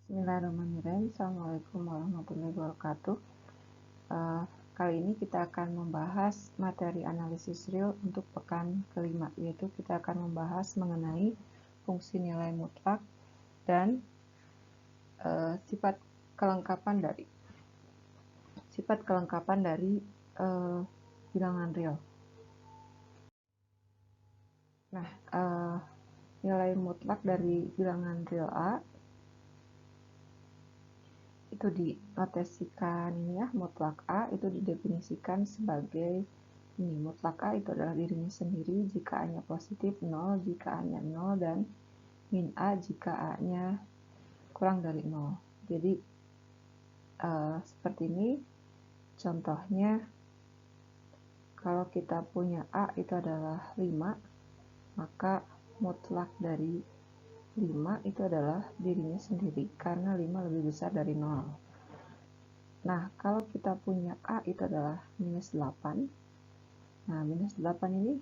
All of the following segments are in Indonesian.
Bismillahirrahmanirrahim. Assalamualaikum warahmatullahi wabarakatuh. Kali ini kita akan membahas materi analisis real untuk pekan kelima, yaitu kita akan membahas mengenai fungsi nilai mutlak dan sifat kelengkapan dari bilangan real. Nah, nilai mutlak dari bilangan real A itu dinotasikan ini ya, mutlak A itu didefinisikan sebagai ini, mutlak A itu adalah dirinya sendiri jika A-nya positif 0, jika A-nya 0, dan min A jika A-nya kurang dari 0. Jadi seperti ini contohnya, kalau kita punya A itu adalah 5, maka mutlak dari 5 itu adalah dirinya sendiri karena 5 lebih besar dari 0. Nah, kalau kita punya A itu adalah minus 8, nah minus 8 ini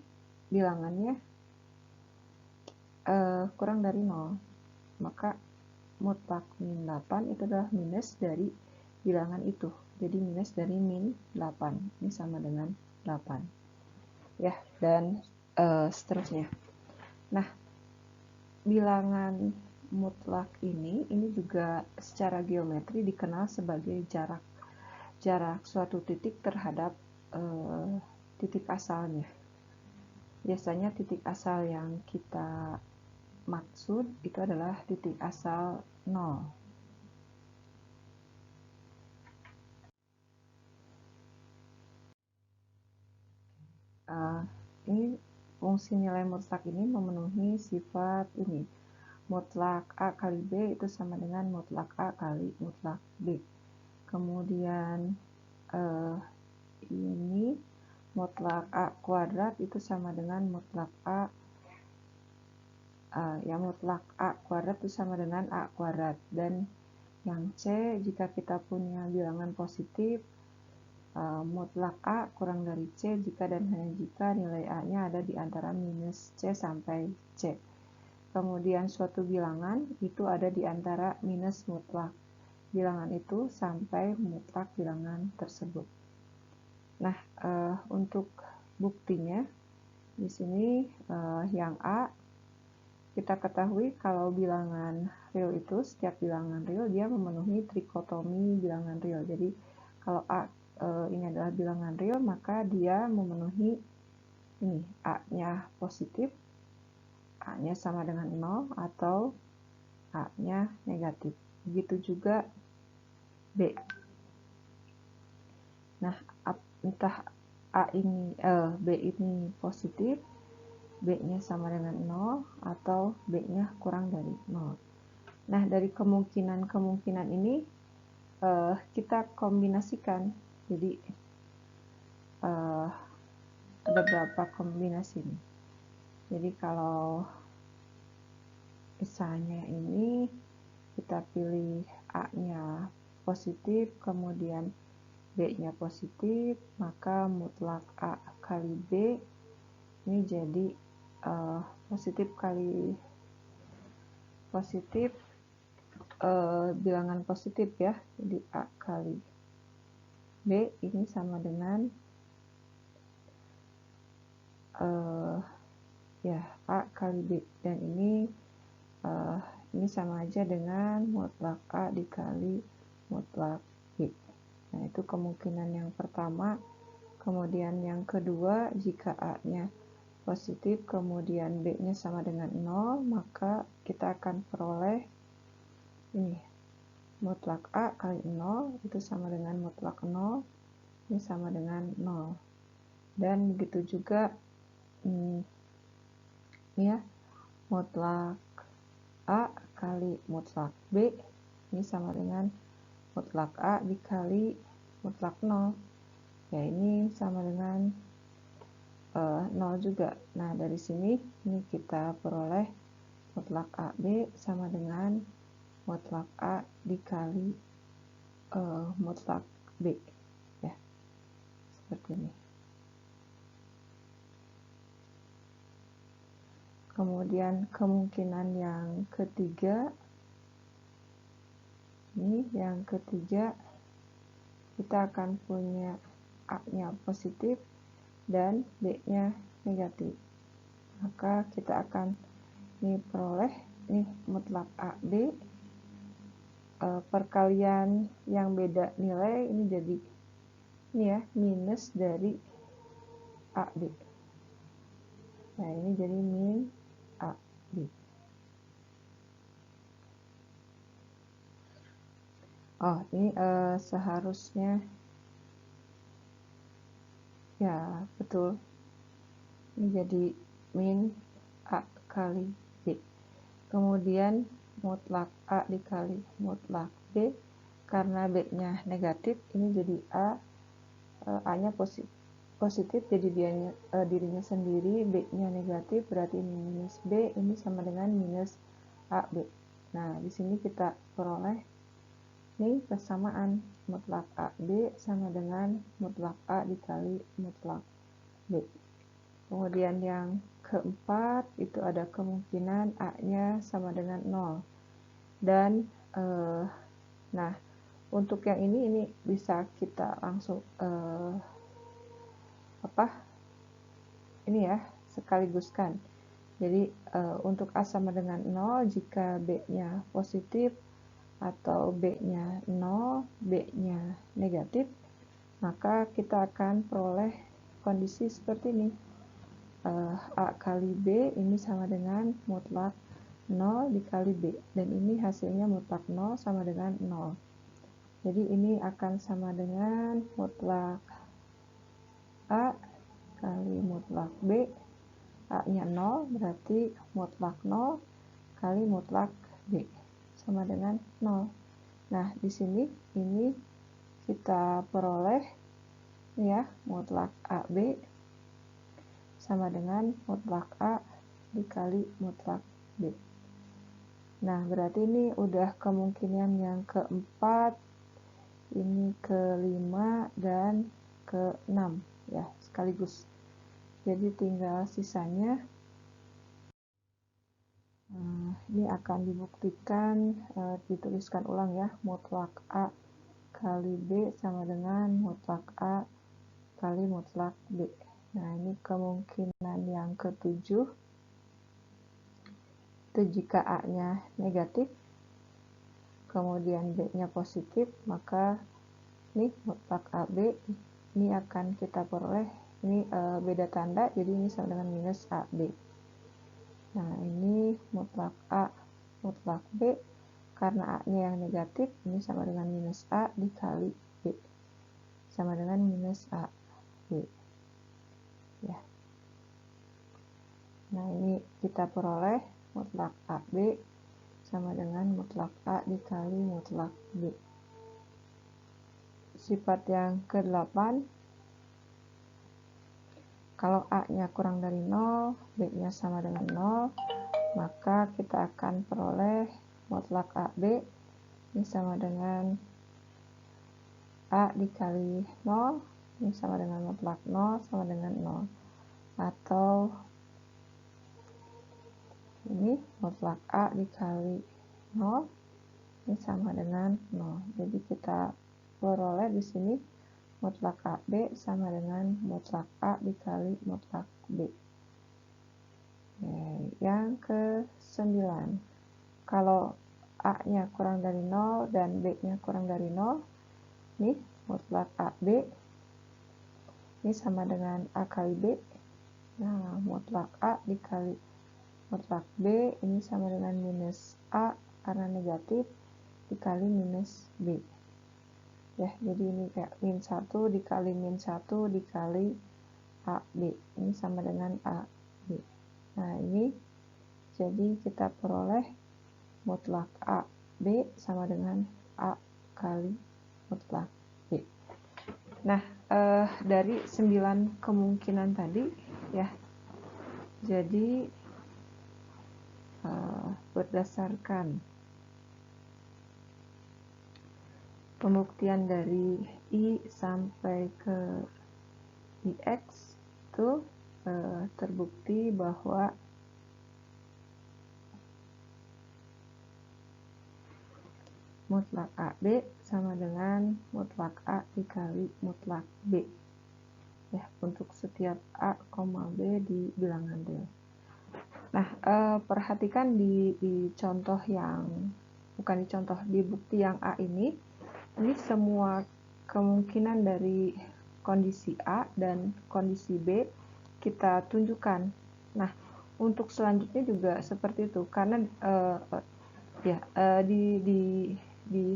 bilangannya kurang dari 0, maka mutlak min 8 itu adalah minus dari bilangan itu, jadi minus dari min 8, ini sama dengan 8 ya, dan seterusnya. Nah, bilangan mutlak ini juga secara geometri dikenal sebagai jarak suatu titik terhadap titik asalnya. Biasanya titik asal yang kita maksud itu adalah titik asal 0. Ini fungsi nilai mutlak ini memenuhi sifat ini, mutlak A kali B itu sama dengan mutlak A kali mutlak B. Kemudian ini mutlak A kuadrat itu sama dengan mutlak A mutlak A kuadrat itu sama dengan A kuadrat. Dan yang C, jika kita punya bilangan positif, mutlak A kurang dari C jika dan hanya jika nilai A-nya ada di antara minus C sampai C. Kemudian suatu bilangan itu ada di antara minus mutlak bilangan itu sampai mutlak bilangan tersebut. Nah, untuk buktinya di sini yang A, kita ketahui kalau bilangan real itu, setiap bilangan real dia memenuhi trikotomi bilangan real. Jadi kalau A ini adalah bilangan real, maka dia memenuhi ini, A-nya positif, A-nya sama dengan 0, atau A-nya negatif. Begitu juga B. Nah, entah B ini positif, B-nya sama dengan 0, atau B-nya kurang dari 0. Nah, dari kemungkinan ini kita kombinasikan. Jadi ada berapa kombinasi nih. Jadi kalau misalnya ini kita pilih A-nya positif, kemudian B-nya positif, maka mutlak A kali B ini jadi positif kali positif, bilangan positif ya, jadi A kali B ini sama dengan A kali B, dan ini sama aja dengan mutlak A dikali mutlak B. Nah, itu kemungkinan yang pertama. Kemudian yang kedua, jika A-nya positif kemudian B-nya sama dengan 0, maka kita akan peroleh ini, mutlak A kali 0 itu sama dengan mutlak 0, ini sama dengan 0. Dan begitu juga ya, mutlak A kali mutlak B ini sama dengan mutlak A dikali mutlak 0. Ya, ini sama dengan 0 juga. Nah, dari sini ini kita peroleh mutlak AB sama dengan mutlak A dikali mutlak B. Ya, seperti ini. Kemudian kemungkinan yang ketiga, Ini yang ketiga, kita akan punya A-nya positif dan B-nya negatif. Maka kita akan peroleh mutlak AB, perkalian yang beda nilai ini jadi minus dari AB. Nah, ini jadi min AB. Oh, ini seharusnya ya betul. Ini jadi min A kali B. Kemudian mutlak A dikali mutlak B, karena B-nya negatif, ini jadi A-nya positif, jadi dirinya sendiri, B-nya negatif, berarti ini minus B, ini sama dengan minus AB. Nah, di sini kita peroleh ini persamaan mutlak AB sama dengan mutlak A dikali mutlak B. Kemudian yang keempat, itu ada kemungkinan A-nya sama dengan 0. Dan, nah, untuk yang ini bisa kita langsung, sekaliguskan. Jadi, untuk A sama dengan 0, jika B-nya positif, atau B-nya 0, B-nya negatif, maka kita akan peroleh kondisi seperti ini. A kali B ini sama dengan mutlak 0 dikali B, dan ini hasilnya mutlak 0 sama dengan 0. Jadi ini akan sama dengan mutlak A kali mutlak B, A-nya 0, berarti mutlak 0 kali mutlak B sama dengan 0. Nah, di sini ini kita peroleh mutlak AB sama dengan mutlak A dikali mutlak B. Nah, berarti ini udah kemungkinan yang keempat, ini kelima, dan keenam ya, sekaligus. Jadi tinggal sisanya. Ini akan dibuktikan, dituliskan ulang ya, mutlak A kali B sama dengan mutlak A kali mutlak B. Nah, ini kemungkinan yang ketujuh. Itu jika A-nya negatif, kemudian B-nya positif, maka ini mutlak AB ini akan kita peroleh, ini beda tanda, jadi ini sama dengan minus AB. Nah, ini mutlak A, mutlak B, karena A-nya yang negatif, ini sama dengan minus A dikali B, sama dengan minus AB. Ya. Nah, ini kita peroleh mutlak AB sama dengan mutlak A dikali mutlak B. Sifat yang ke-8, kalau A-nya kurang dari 0, B-nya sama dengan 0, maka kita akan peroleh mutlak AB ini sama dengan A dikali 0, ini sama dengan mutlak 0 sama dengan 0. Atau ini mutlak A dikali 0, ini sama dengan 0. Jadi kita peroleh di sini mutlak AB sama dengan mutlak A dikali mutlak B. Yang ke-9, kalau A-nya kurang dari 0 dan B-nya kurang dari 0, ini mutlak AB ini sama dengan A kali B. Nah, mutlak A dikali mutlak B ini sama dengan minus A karena negatif dikali minus B. Ya, jadi ini kayak min 1 dikali min 1 dikali AB. Ini sama dengan AB. Nah, ini jadi kita peroleh mutlak AB sama dengan A kali mutlak B. Nah, dari 9 kemungkinan tadi ya, jadi berdasarkan pembuktian dari I sampai ke IX itu terbukti bahwa mutlak AB sama dengan mutlak A dikali mutlak B. Ya, untuk setiap A, B di bilangan real. Nah, perhatikan di contoh yang, bukan di contoh, di bukti yang A ini semua kemungkinan dari kondisi A dan kondisi B kita tunjukkan. Nah, untuk selanjutnya juga seperti itu, karena di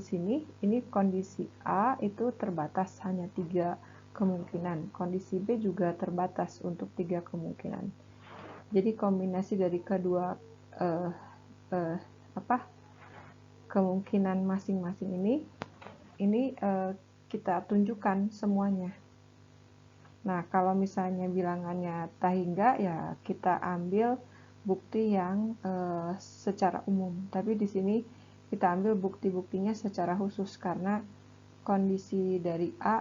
sini ini kondisi A itu terbatas hanya 3 kemungkinan, kondisi B juga terbatas untuk 3 kemungkinan. Jadi kombinasi dari kedua kemungkinan masing-masing ini kita tunjukkan semuanya. Nah, kalau misalnya bilangannya tak hingga, ya kita ambil bukti yang secara umum. Tapi di sini kita ambil bukti-buktinya secara khusus karena kondisi dari A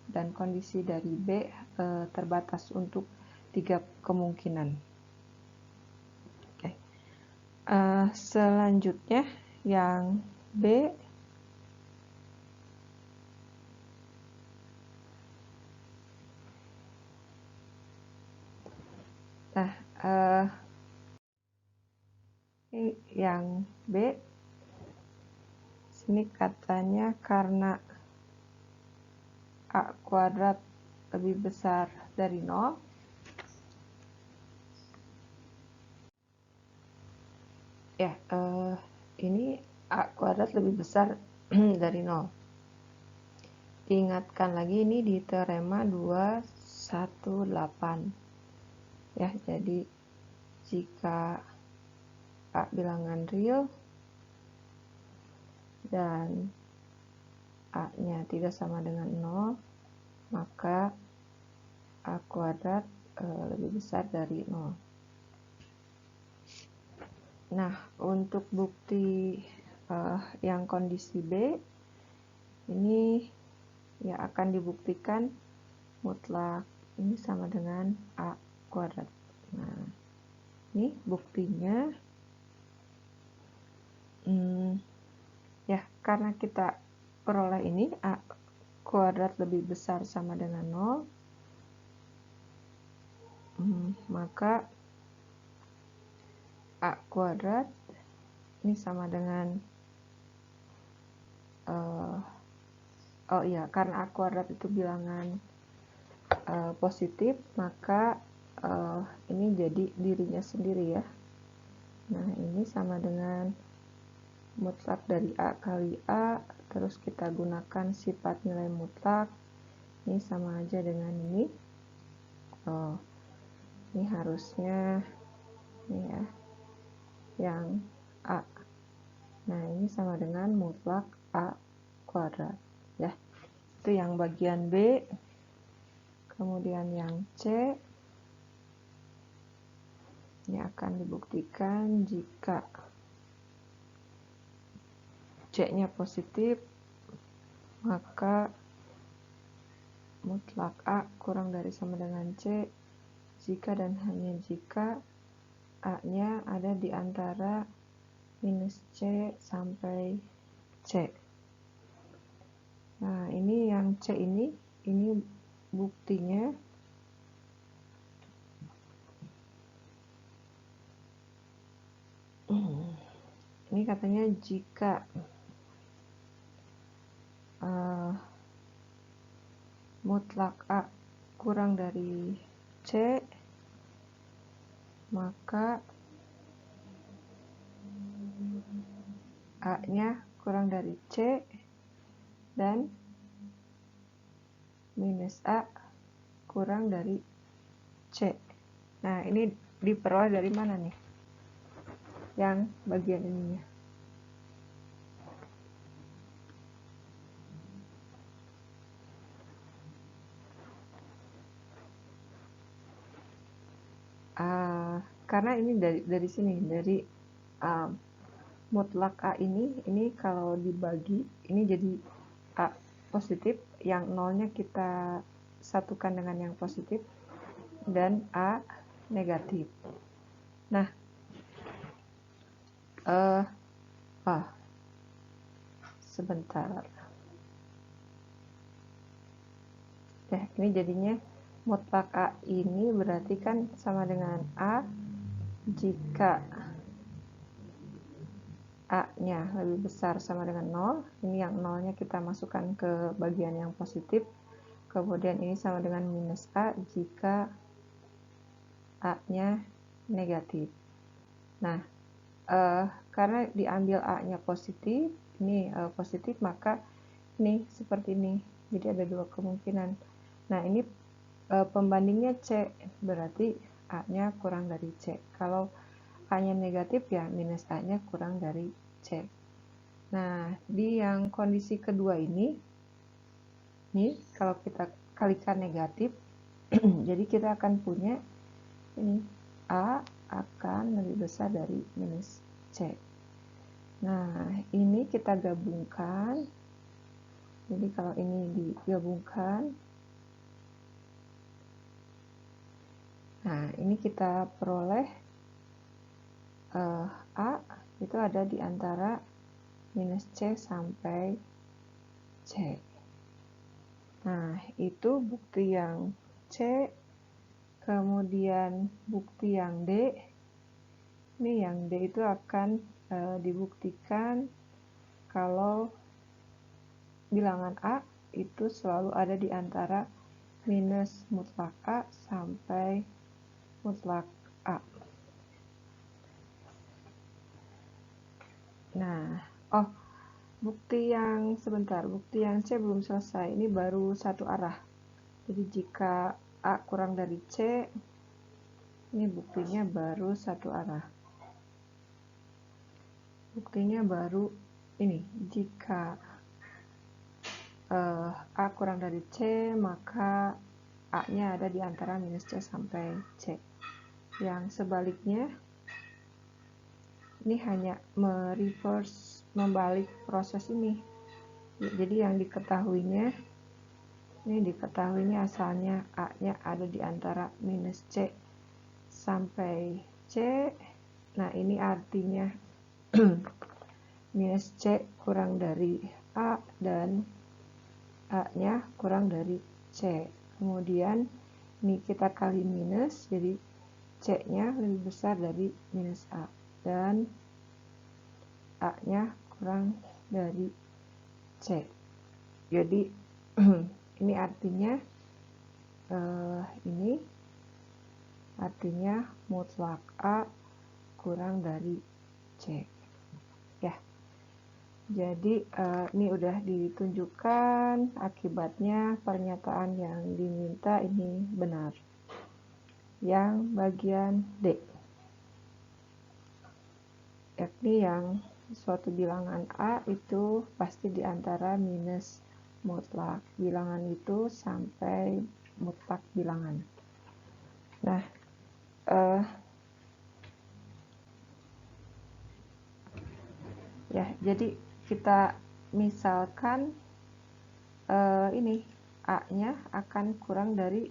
dan kondisi dari B terbatas untuk 3 kemungkinan. Oke. Selanjutnya yang B. Nah, ini yang B. Sini katanya karena A kuadrat lebih besar dari 0, ya, ini A kuadrat lebih besar dari 0. Diingatkan lagi, ini di teorema 218. Ya, jadi jika A bilangan real dan A-nya tidak sama dengan 0, maka A kuadrat lebih besar dari 0. Nah, untuk bukti yang kondisi B, ini ya akan dibuktikan mutlak ini sama dengan A kuadrat. Nah, ini buktinya. Ya, karena kita peroleh ini A kuadrat lebih besar sama dengan 0, maka A kuadrat ini sama dengan karena A kuadrat itu bilangan positif, maka ini jadi dirinya sendiri ya. Nah, ini sama dengan mutlak dari A kali A, terus kita gunakan sifat nilai mutlak, ini sama aja dengan ini. Ini harusnya ini ya, yang A. Nah, ini sama dengan mutlak A kuadrat ya. Itu yang bagian B. Kemudian yang C, ini akan dibuktikan jika C-nya positif, maka mutlak A kurang dari sama dengan C jika dan hanya jika A-nya ada di antara minus C sampai C. Nah, ini yang C ini buktinya. Ini katanya jika mutlak A kurang dari C, maka A-nya kurang dari C dan minus A kurang dari C. Nah, ini diperoleh dari mana nih? Yang bagian ininya. Karena ini dari sini, dari mutlak A ini kalau dibagi, ini jadi A positif, yang nolnya kita satukan dengan yang positif, dan A negatif. Nah, sebentar. Ya, ini jadinya mutlak A ini berarti kan sama dengan A jika A-nya lebih besar sama dengan 0. Ini yang 0-nya kita masukkan ke bagian yang positif. Kemudian ini sama dengan minus A jika A-nya negatif. Nah, karena diambil A-nya positif, ini positif, maka ini seperti ini. Jadi ada dua kemungkinan. Nah, ini pembandingnya C, berarti A-nya kurang dari C. Kalau A-nya negatif, ya minus A-nya kurang dari C. Nah, di yang kondisi kedua ini, kalau kita kalikan negatif, jadi kita akan punya ini A akan lebih besar dari minus C. Nah, ini kita gabungkan. Jadi kalau ini digabungkan, nah ini kita peroleh A itu ada di antara minus C sampai C. Nah, itu bukti yang C. Kemudian bukti yang D. Ini yang D itu akan dibuktikan kalau bilangan A itu selalu ada di antara minus mutlak A sampai mutlak A. Nah, bukti yang C belum selesai. Ini baru satu arah. Jadi jika A kurang dari C, ini buktinya baru satu arah. Buktinya baru ini, jika A kurang dari C, maka A-nya ada di antara minus C sampai C. Yang sebaliknya, ini hanya membalik proses ini. Jadi yang diketahuinya, asalnya A-nya ada di antara minus C sampai C. Nah, ini artinya minus C kurang dari A dan A-nya kurang dari C. Kemudian ini kita kali minus, jadi C-nya lebih besar dari minus A dan A-nya kurang dari C. Jadi ini artinya mutlak A kurang dari C. Ya. Jadi ini udah ditunjukkan akibatnya pernyataan yang diminta ini benar. Yang bagian D, yakni yang suatu bilangan A itu pasti di antara minus mutlak bilangan itu sampai mutlak bilangan. Nah, ya, jadi kita misalkan ini A-nya akan kurang dari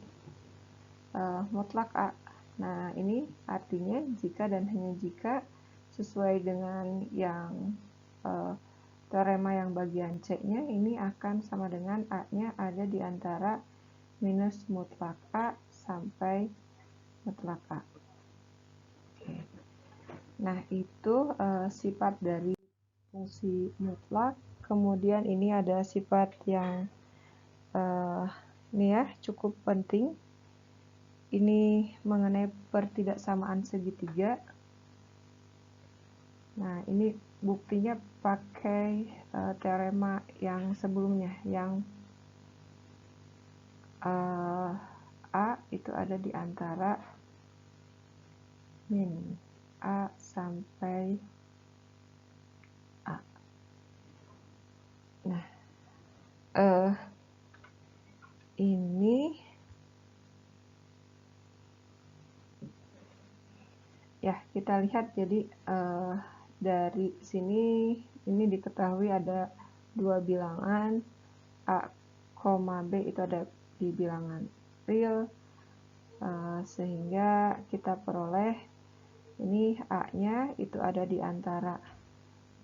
mutlak A. Nah, ini artinya jika dan hanya jika sesuai dengan yang teorema yang bagian C-nya, ini akan sama dengan A-nya ada di antara minus mutlak A sampai mutlak A. Oke. Nah, itu sifat dari fungsi mutlak. Kemudian ini ada sifat yang ini ya cukup penting. Ini mengenai pertidaksamaan segitiga. Nah, ini buktinya pakai teorema yang sebelumnya, yang A itu ada di antara min A sampai A. Nah, ini ya kita lihat. Jadi dari sini ini diketahui ada dua bilangan A, B itu ada di bilangan real, sehingga kita peroleh ini A-nya itu ada di antara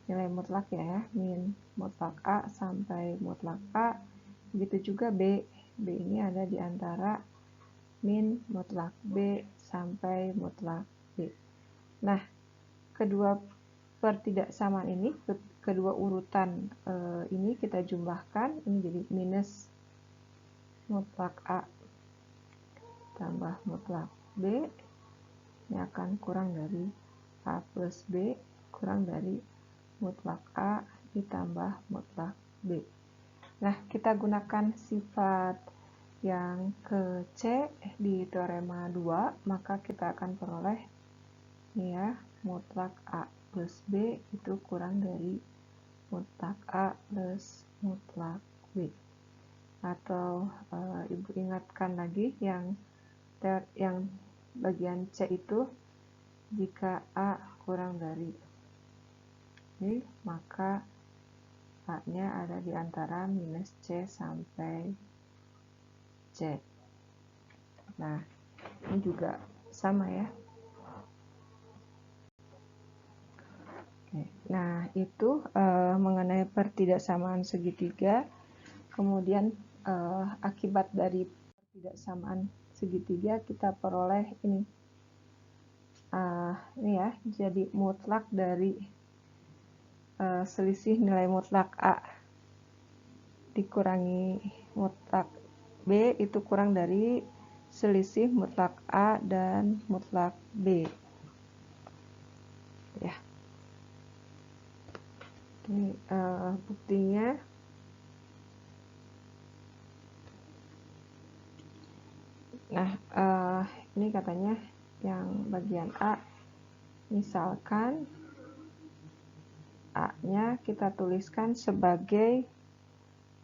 nilai mutlak ya, min mutlak A sampai mutlak A. Begitu juga B. B ini ada di antara min mutlak B sampai mutlak B. Nah, kedua pertidaksamaan ini, kedua urutan ini kita jumlahkan, ini jadi minus mutlak A tambah mutlak B, ini akan kurang dari A plus B kurang dari mutlak A ditambah mutlak B. Nah, kita gunakan sifat yang ke C di teorema 2, maka kita akan peroleh ini ya, mutlak A plus B itu kurang dari mutlak A plus mutlak B. Atau Ibu ingatkan lagi yang bagian C itu, jika A kurang dari B, maka A-nya ada di antara minus C sampai C. Nah, ini juga sama ya. Oke. Nah, itu mengenai pertidaksamaan segitiga. Kemudian akibat dari pertidaksamaan segitiga kita peroleh ini. Ini ya, jadi mutlak dari selisih nilai mutlak A dikurangi mutlak B itu kurang dari selisih mutlak A dan mutlak B. Ya. Ini buktinya. Nah, ini katanya yang bagian A, misalkan A-nya kita tuliskan sebagai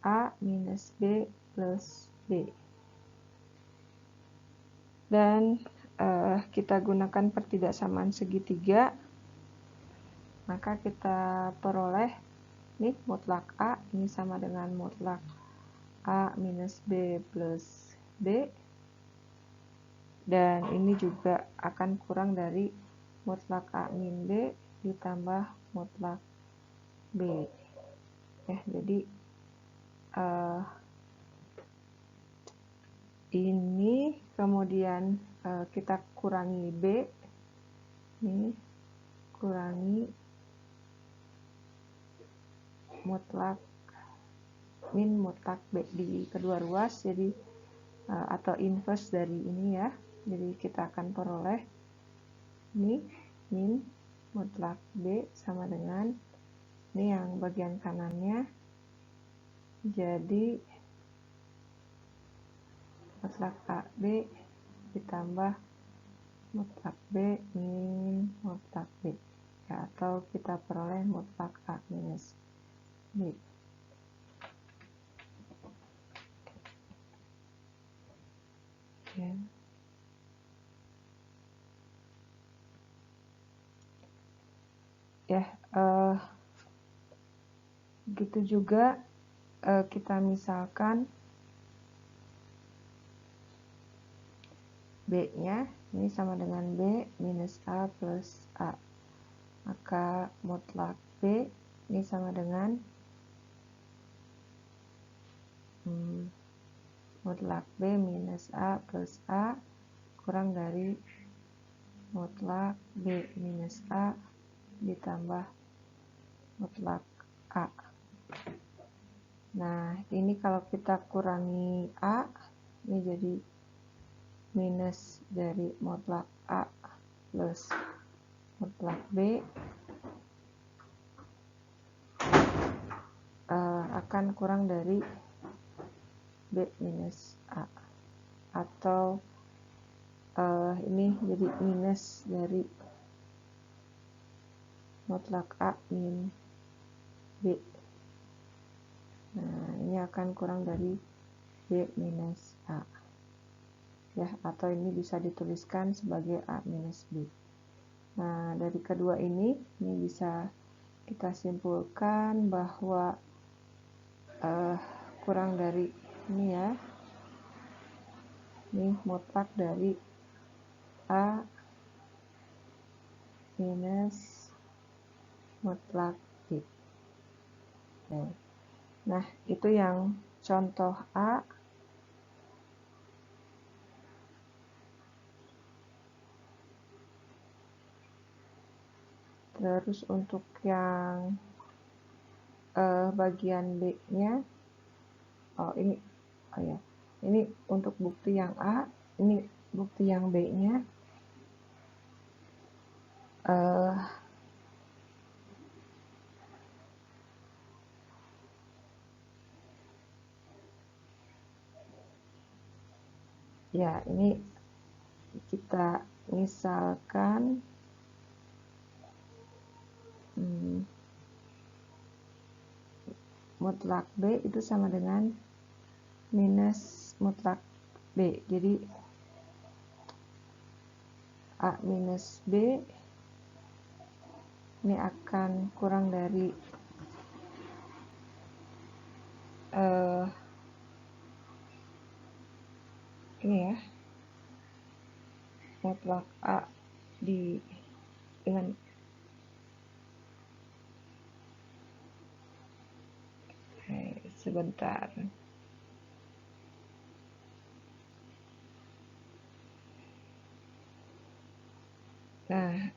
A minus B plus B. Dan kita gunakan pertidaksamaan segitiga, maka kita peroleh nih mutlak A ini sama dengan mutlak A minus B plus B. Dan ini juga akan kurang dari mutlak A min B ditambah mutlak B. Ya, jadi ini kemudian kita kurangi B, ini kurangi mutlak min mutlak B di kedua ruas, jadi atau inverse dari ini ya. Jadi kita akan peroleh ini min mutlak B sama dengan ini yang bagian kanannya, jadi mutlak A B ditambah mutlak B min mutlak B ya, atau kita peroleh mutlak A minus B. Ya, begitu juga kita misalkan B-nya ini sama dengan B minus A plus A, maka mutlak B ini sama dengan mutlak B minus A plus A kurang dari mutlak B minus A ditambah mutlak A. Nah, ini kalau kita kurangi A, ini jadi minus dari mutlak A plus mutlak B akan kurang dari B minus A, atau ini jadi minus dari mutlak A min B. Nah, ini akan kurang dari B minus A. Ya, atau ini bisa dituliskan sebagai A minus B. Nah, dari kedua ini bisa kita simpulkan bahwa kurang dari ini ya, ini mutlak dari A minus mutlak B. Nah, itu yang contoh A. Terus untuk yang bagian B-nya, ini untuk bukti yang A, ini bukti yang B-nya. Ya, ini kita misalkan mutlak B itu sama dengan minus mutlak B. Jadi A minus B ini akan kurang dari ini ya, mutlak A dengan sebentar. Nah,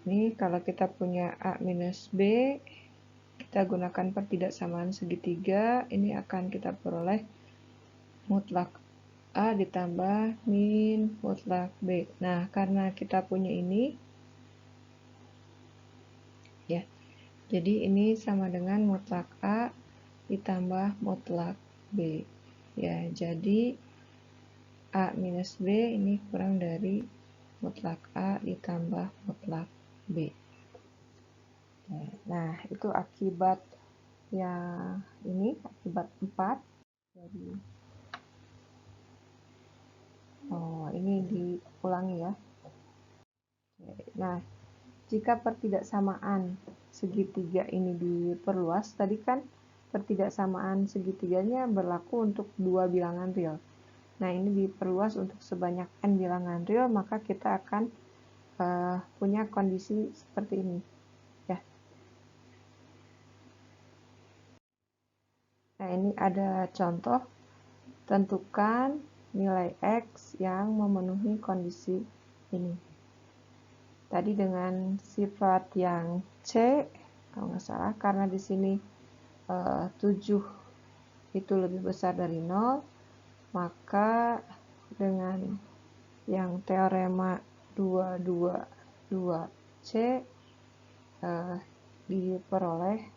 ini kalau kita punya A minus B, kita gunakan pertidaksamaan segitiga, ini akan kita peroleh mutlak A ditambah min mutlak B. Nah, karena kita punya ini, ya, jadi ini sama dengan mutlak A ditambah mutlak B. Ya, jadi A minus B ini kurang dari mutlak A ditambah mutlak B. Nah, itu akibat yang ini, akibat 4. Jadi, ini diulangi ya. Nah, jika pertidaksamaan segitiga ini diperluas, tadi kan pertidaksamaan segitiganya berlaku untuk dua bilangan real. Nah, ini diperluas untuk sebanyak n bilangan real, maka kita akan punya kondisi seperti ini. Ya. Nah, ini ada contoh. Tentukan nilai X yang memenuhi kondisi ini. Tadi dengan sifat yang C, kalau nggak salah, karena di sini 7 itu lebih besar dari 0, maka dengan yang teorema 222C diperoleh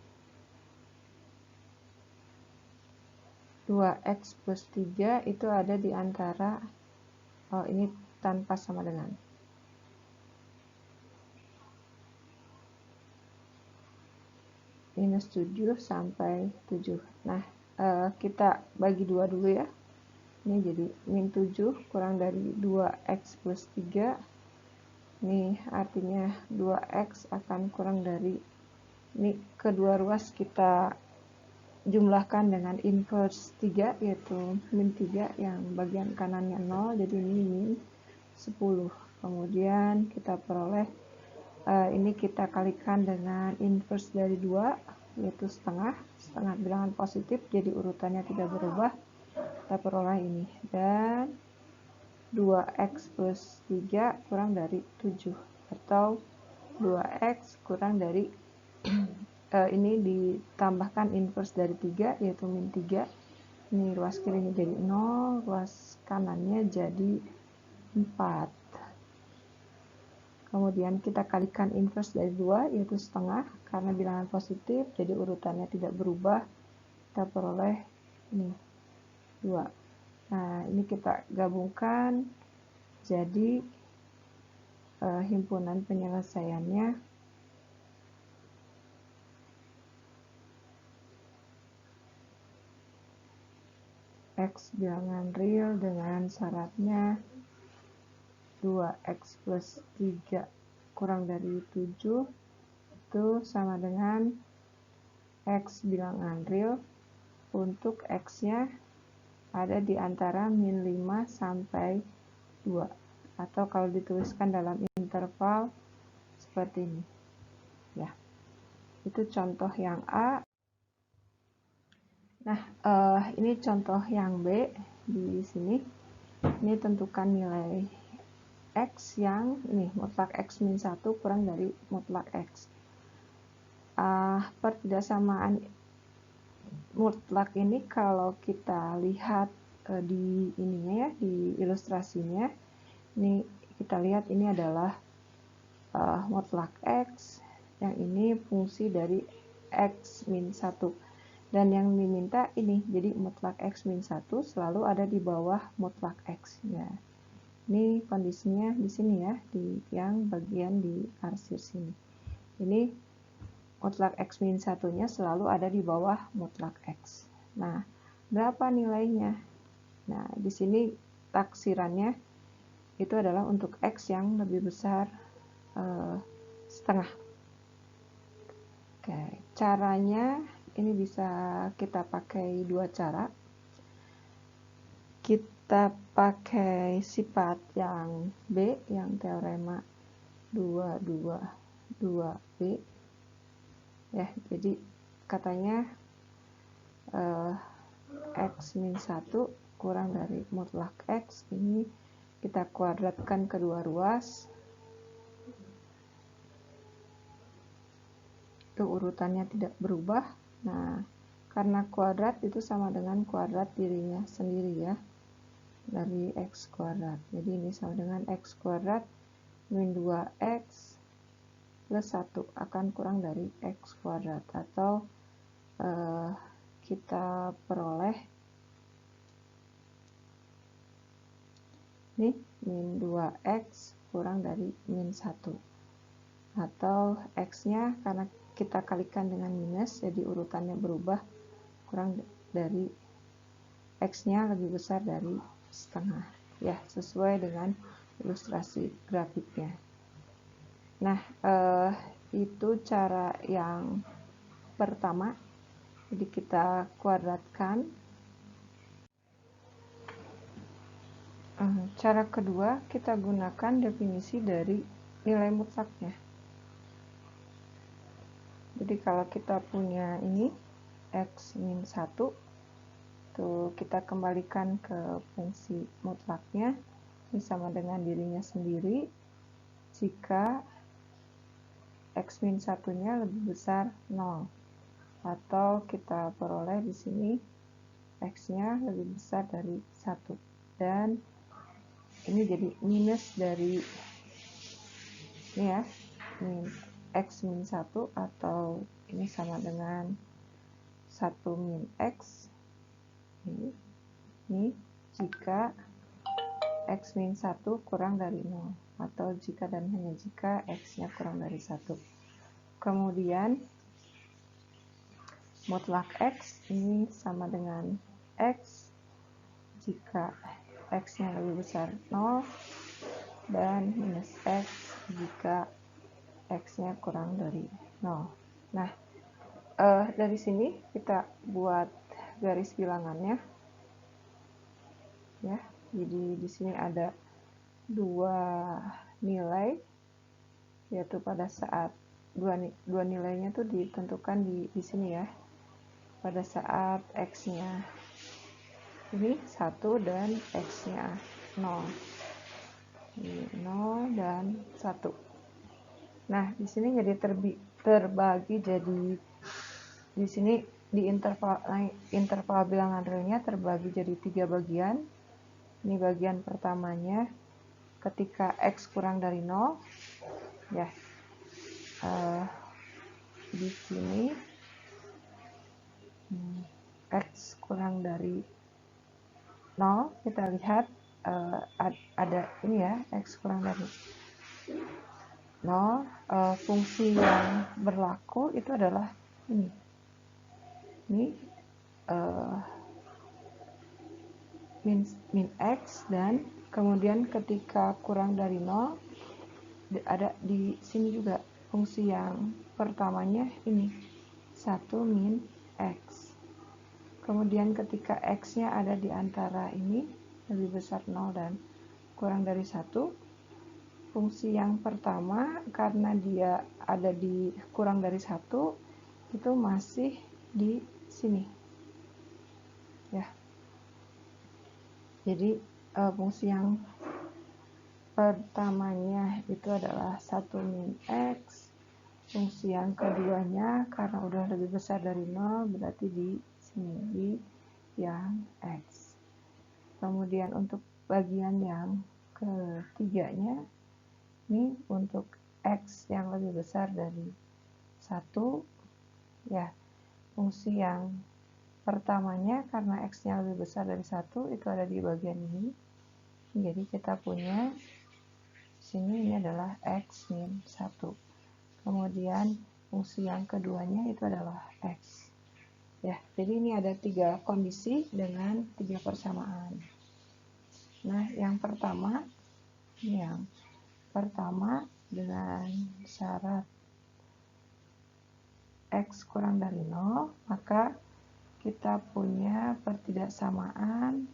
2x plus 3 itu ada di antara, ini tanpa sama dengan. Minus 7 sampai 7. Nah, kita bagi 2 dulu ya. Ini jadi min 7 kurang dari 2x plus 3. Ini artinya 2x akan kurang dari, ini kedua ruas kita jumlahkan dengan inverse 3, yaitu min 3 yang bagian kanannya 0, jadi ini min 10. Kemudian kita peroleh, ini kita kalikan dengan inverse dari 2, yaitu setengah bilangan positif, jadi urutannya tidak berubah. Kita peroleh ini, dan 2x plus 3 kurang dari 7, atau 2x kurang dari ini ditambahkan inverse dari 3, yaitu min 3. Ini ruas kirinya jadi 0, ruas kanannya jadi 4. Kemudian kita kalikan inverse dari 2, yaitu setengah, karena bilangan positif, jadi urutannya tidak berubah. Kita peroleh ini 2. Nah, ini kita gabungkan, jadi himpunan penyelesaiannya X bilangan real dengan syaratnya 2x plus 3 kurang dari 7 itu sama dengan X bilangan real untuk X nya ada di antara min 5 sampai 2. atau kalau dituliskan dalam interval seperti ini ya. Itu contoh yang A. Nah, ini contoh yang B. Di sini ini tentukan nilai X yang ini mutlak X min 1 kurang dari mutlak X. Pertidaksamaan mutlak ini kalau kita lihat di ininya ya, di ilustrasinya, ini kita lihat ini adalah mutlak X, yang ini fungsi dari X min 1. Dan yang diminta ini, jadi mutlak X min 1 selalu ada di bawah mutlak X. Ya. Ini kondisinya di sini ya, di yang bagian di arsir sini. Ini mutlak X min 1-nya selalu ada di bawah mutlak X. Nah, berapa nilainya? Nah, di sini taksirannya itu adalah untuk X yang lebih besar setengah. Oke, caranya ini bisa kita pakai dua cara. Kita pakai sifat yang B, yang teorema 2, 2, 2B. Ya, jadi katanya X min 1 kurang dari mutlak X, ini kita kuadratkan kedua ruas. Itu urutannya tidak berubah. Nah, karena kuadrat itu sama dengan kuadrat dirinya sendiri ya, dari X kuadrat. Jadi ini sama dengan X kuadrat min 2X plus 1 akan kurang dari X kuadrat. Atau kita peroleh ini min 2X kurang dari min 1. Atau X-nya karena kita kalikan dengan minus, jadi urutannya berubah, kurang dari X-nya lebih besar dari setengah. Ya, sesuai dengan ilustrasi grafiknya. Nah, itu cara yang pertama. Jadi kita kuadratkan. Cara kedua, kita gunakan definisi dari nilai mutlaknya. Jadi kalau kita punya ini X min 1, tuh kita kembalikan ke fungsi mutlaknya, ini sama dengan dirinya sendiri jika X min 1-nya lebih besar 0. Atau kita peroleh di sini X-nya lebih besar dari 1. Dan ini jadi minus dari ini ya, X min 1, atau ini sama dengan 1 min X. Ini jika X min 1 kurang dari 0, atau jika dan hanya jika X-nya kurang dari 1. Kemudian mutlak X ini sama dengan X jika X-nya lebih besar 0, dan minus X jika X-nya kurang dari 0. Nah, dari sini kita buat garis bilangannya. Ya, jadi di sini ada dua nilai, yaitu pada saat dua nilainya tuh ditentukan di sini ya. Pada saat X-nya ini 1 dan X-nya 0. Ini 0 dan 1. Nah, di sini jadi terbagi jadi di sini di interval bilangan realnya terbagi jadi 3 bagian. Ini bagian pertamanya ketika X kurang dari 0 ya. Di sini X kurang dari 0, kita lihat ada ini ya, X kurang dari 0, fungsi yang berlaku itu adalah ini min X, dan kemudian ketika kurang dari 0 ada di sini juga fungsi yang pertamanya ini 1 min X. Kemudian ketika X-nya ada di antara ini lebih besar 0 dan kurang dari 1, fungsi yang pertama karena dia ada di kurang dari 1 itu masih di sini ya. Jadi fungsi yang pertamanya itu adalah 1 min X, fungsi yang keduanya karena udah lebih besar dari 0 berarti di sini di yang X. Kemudian untuk bagian yang ketiganya ini untuk X yang lebih besar dari 1 ya, fungsi yang pertamanya karena X-nya lebih besar dari 1 itu ada di bagian ini. Jadi kita punya sini ini adalah X min 1. Kemudian fungsi yang keduanya itu adalah X. Ya, jadi ini ada 3 kondisi dengan 3 persamaan. Nah, yang pertama dengan syarat X kurang dari 0, maka kita punya pertidaksamaannya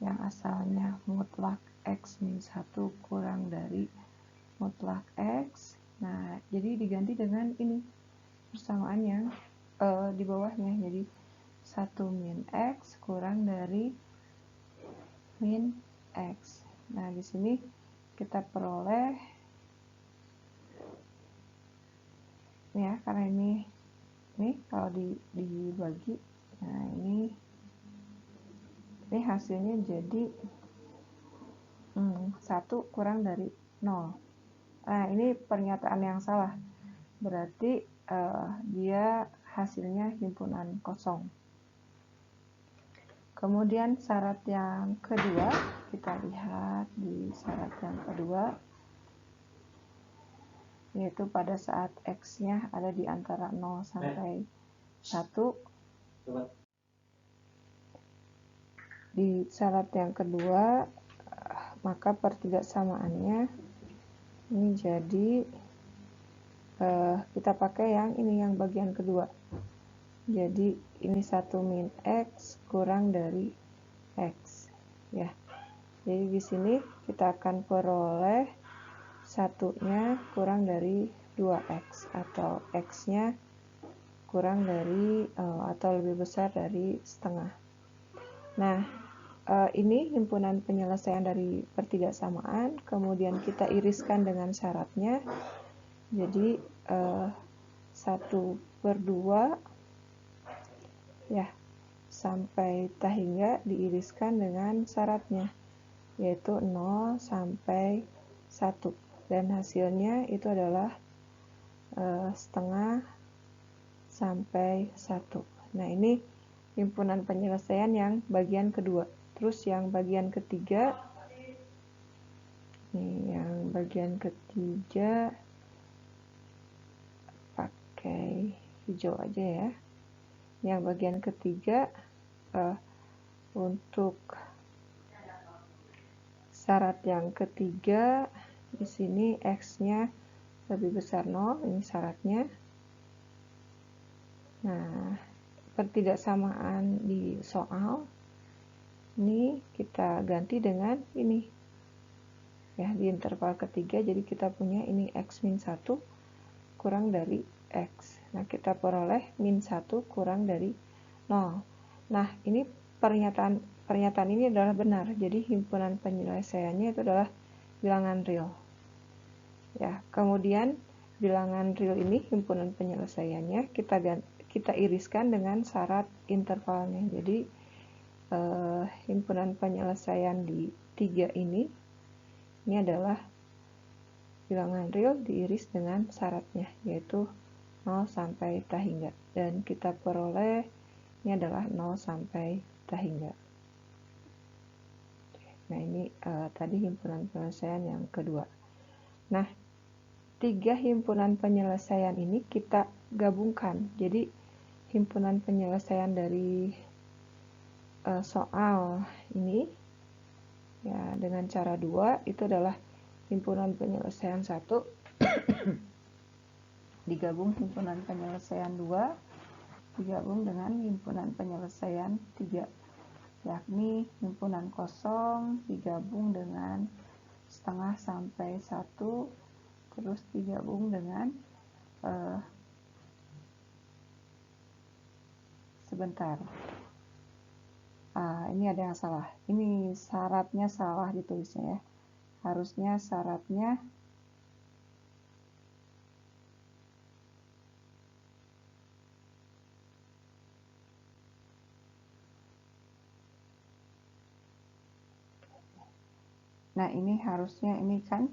yang asalnya mutlak X min 1 kurang dari mutlak X. Nah, jadi diganti dengan ini persamaan yang di bawahnya, jadi 1 min X kurang dari min X. Nah, di sini kita peroleh ya, karena ini kalau dibagi, nah ini hasilnya jadi 1 kurang dari 0. Nah, ini pernyataan yang salah, berarti dia hasilnya himpunan kosong. Kemudian syarat yang kedua, kita lihat di syarat yang kedua, yaitu pada saat X-nya ada di antara 0 sampai 1. Di syarat yang kedua, maka pertidaksamaannya ini jadi kita pakai yang ini, yang bagian kedua. Jadi ini 1 min X kurang dari X ya. Jadi di sini kita akan peroleh 1-nya kurang dari 2X atau X-nya kurang dari atau lebih besar dari setengah. Nah, ini himpunan penyelesaian dari pertidaksamaan, kemudian kita iriskan dengan syaratnya. Jadi 1/2 ya sampai ta hingga diiriskan dengan syaratnya, yaitu 0 sampai 1, dan hasilnya itu adalah setengah sampai 1. Nah, ini himpunan penyelesaian yang bagian kedua. Terus yang bagian ketiga, yang bagian ketiga pakai hijau aja ya. Yang bagian ketiga untuk syarat yang ketiga, di sini X-nya lebih besar 0, ini syaratnya. Nah, pertidaksamaan di soal ini kita ganti dengan ini ya, di interval ketiga. Jadi kita punya ini X min 1 kurang dari X. Nah, kita peroleh min 1 kurang dari 0. Nah, ini pernyataan ini adalah benar. Jadi himpunan penyelesaiannya itu adalah bilangan real. Ya, kemudian bilangan real ini himpunan penyelesaiannya kita iriskan dengan syarat intervalnya. Jadi himpunan penyelesaian di 3 ini adalah bilangan real diiris dengan syaratnya, yaitu 0 sampai ta hingga, dan kita peroleh ini adalah 0 sampai ta hingga. Nah, ini tadi himpunan penyelesaian yang kedua. Nah, 3 himpunan penyelesaian ini kita gabungkan. Jadi himpunan penyelesaian dari soal ini ya dengan cara 2 itu adalah himpunan penyelesaian 1 digabung himpunan penyelesaian 2 digabung dengan himpunan penyelesaian 3. yakni himpunan kosong digabung dengan setengah sampai 1, terus digabung dengan sebentar. Ini ada yang salah. Ini syaratnya salah ditulisnya ya. Harusnya syaratnya nah ini harusnya ini kan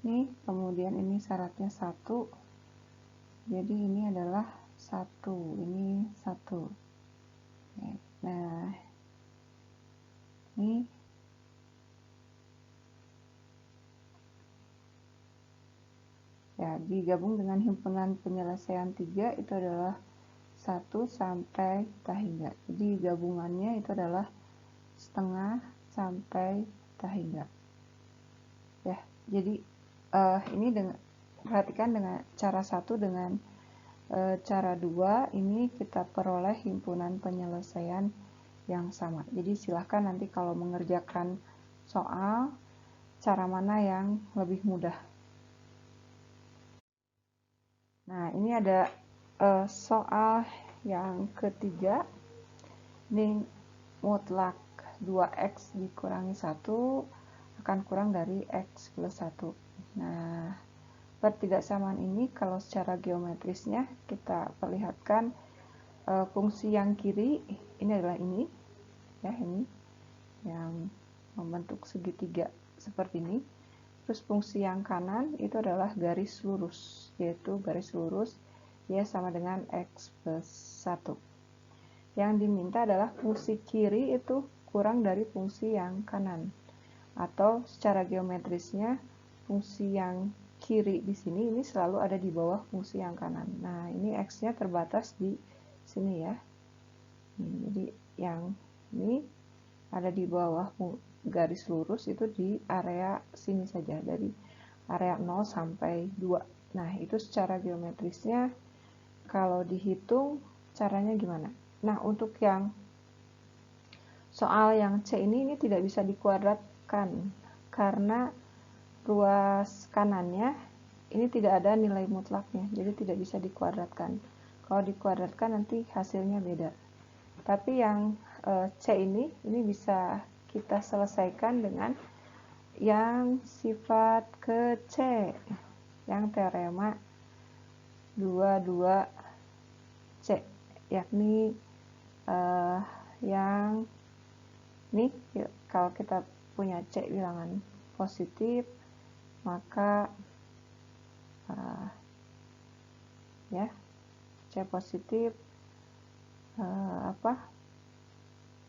ini kemudian ini syaratnya 1, jadi ini adalah 1, ini 1. Nah ini ya digabung dengan himpunan penyelesaian 3 itu adalah 1 sampai tak hingga. Jadi gabungannya itu adalah setengah sampai tak hingga. Ya, jadi ini perhatikan dengan cara 1 dengan cara 2 ini kita peroleh himpunan penyelesaian yang sama. Jadi silahkan nanti kalau mengerjakan soal cara mana yang lebih mudah. Nah, ini ada soal yang ketiga. Ini mutlak 2x dikurangi 1 akan kurang dari x plus 1. Nah, pertidaksamaan ini kalau secara geometrisnya kita perlihatkan fungsi yang kiri ini adalah ini ya, ini yang membentuk segitiga seperti ini. Terus fungsi yang kanan itu adalah garis lurus, yaitu garis lurus y sama dengan x plus 1. Yang diminta adalah fungsi kiri itu kurang dari fungsi yang kanan. Atau secara geometrisnya fungsi yang kiri di sini ini selalu ada di bawah fungsi yang kanan. Nah, ini x-nya terbatas di sini ya. Jadi yang ini ada di bawah garis lurus itu di area sini saja, dari area 0 sampai 2. Nah, itu secara geometrisnya kalau dihitung caranya gimana? Nah, untuk yang soal yang C ini tidak bisa dikuadratkan karena ruas kanannya ini tidak ada nilai mutlaknya, jadi tidak bisa dikuadratkan. Kalau dikuadratkan nanti hasilnya beda. Tapi yang C ini bisa kita selesaikan dengan yang sifat ke C, yang teorema 22C, yakni yang ini kalau kita punya C bilangan positif, maka ya C positif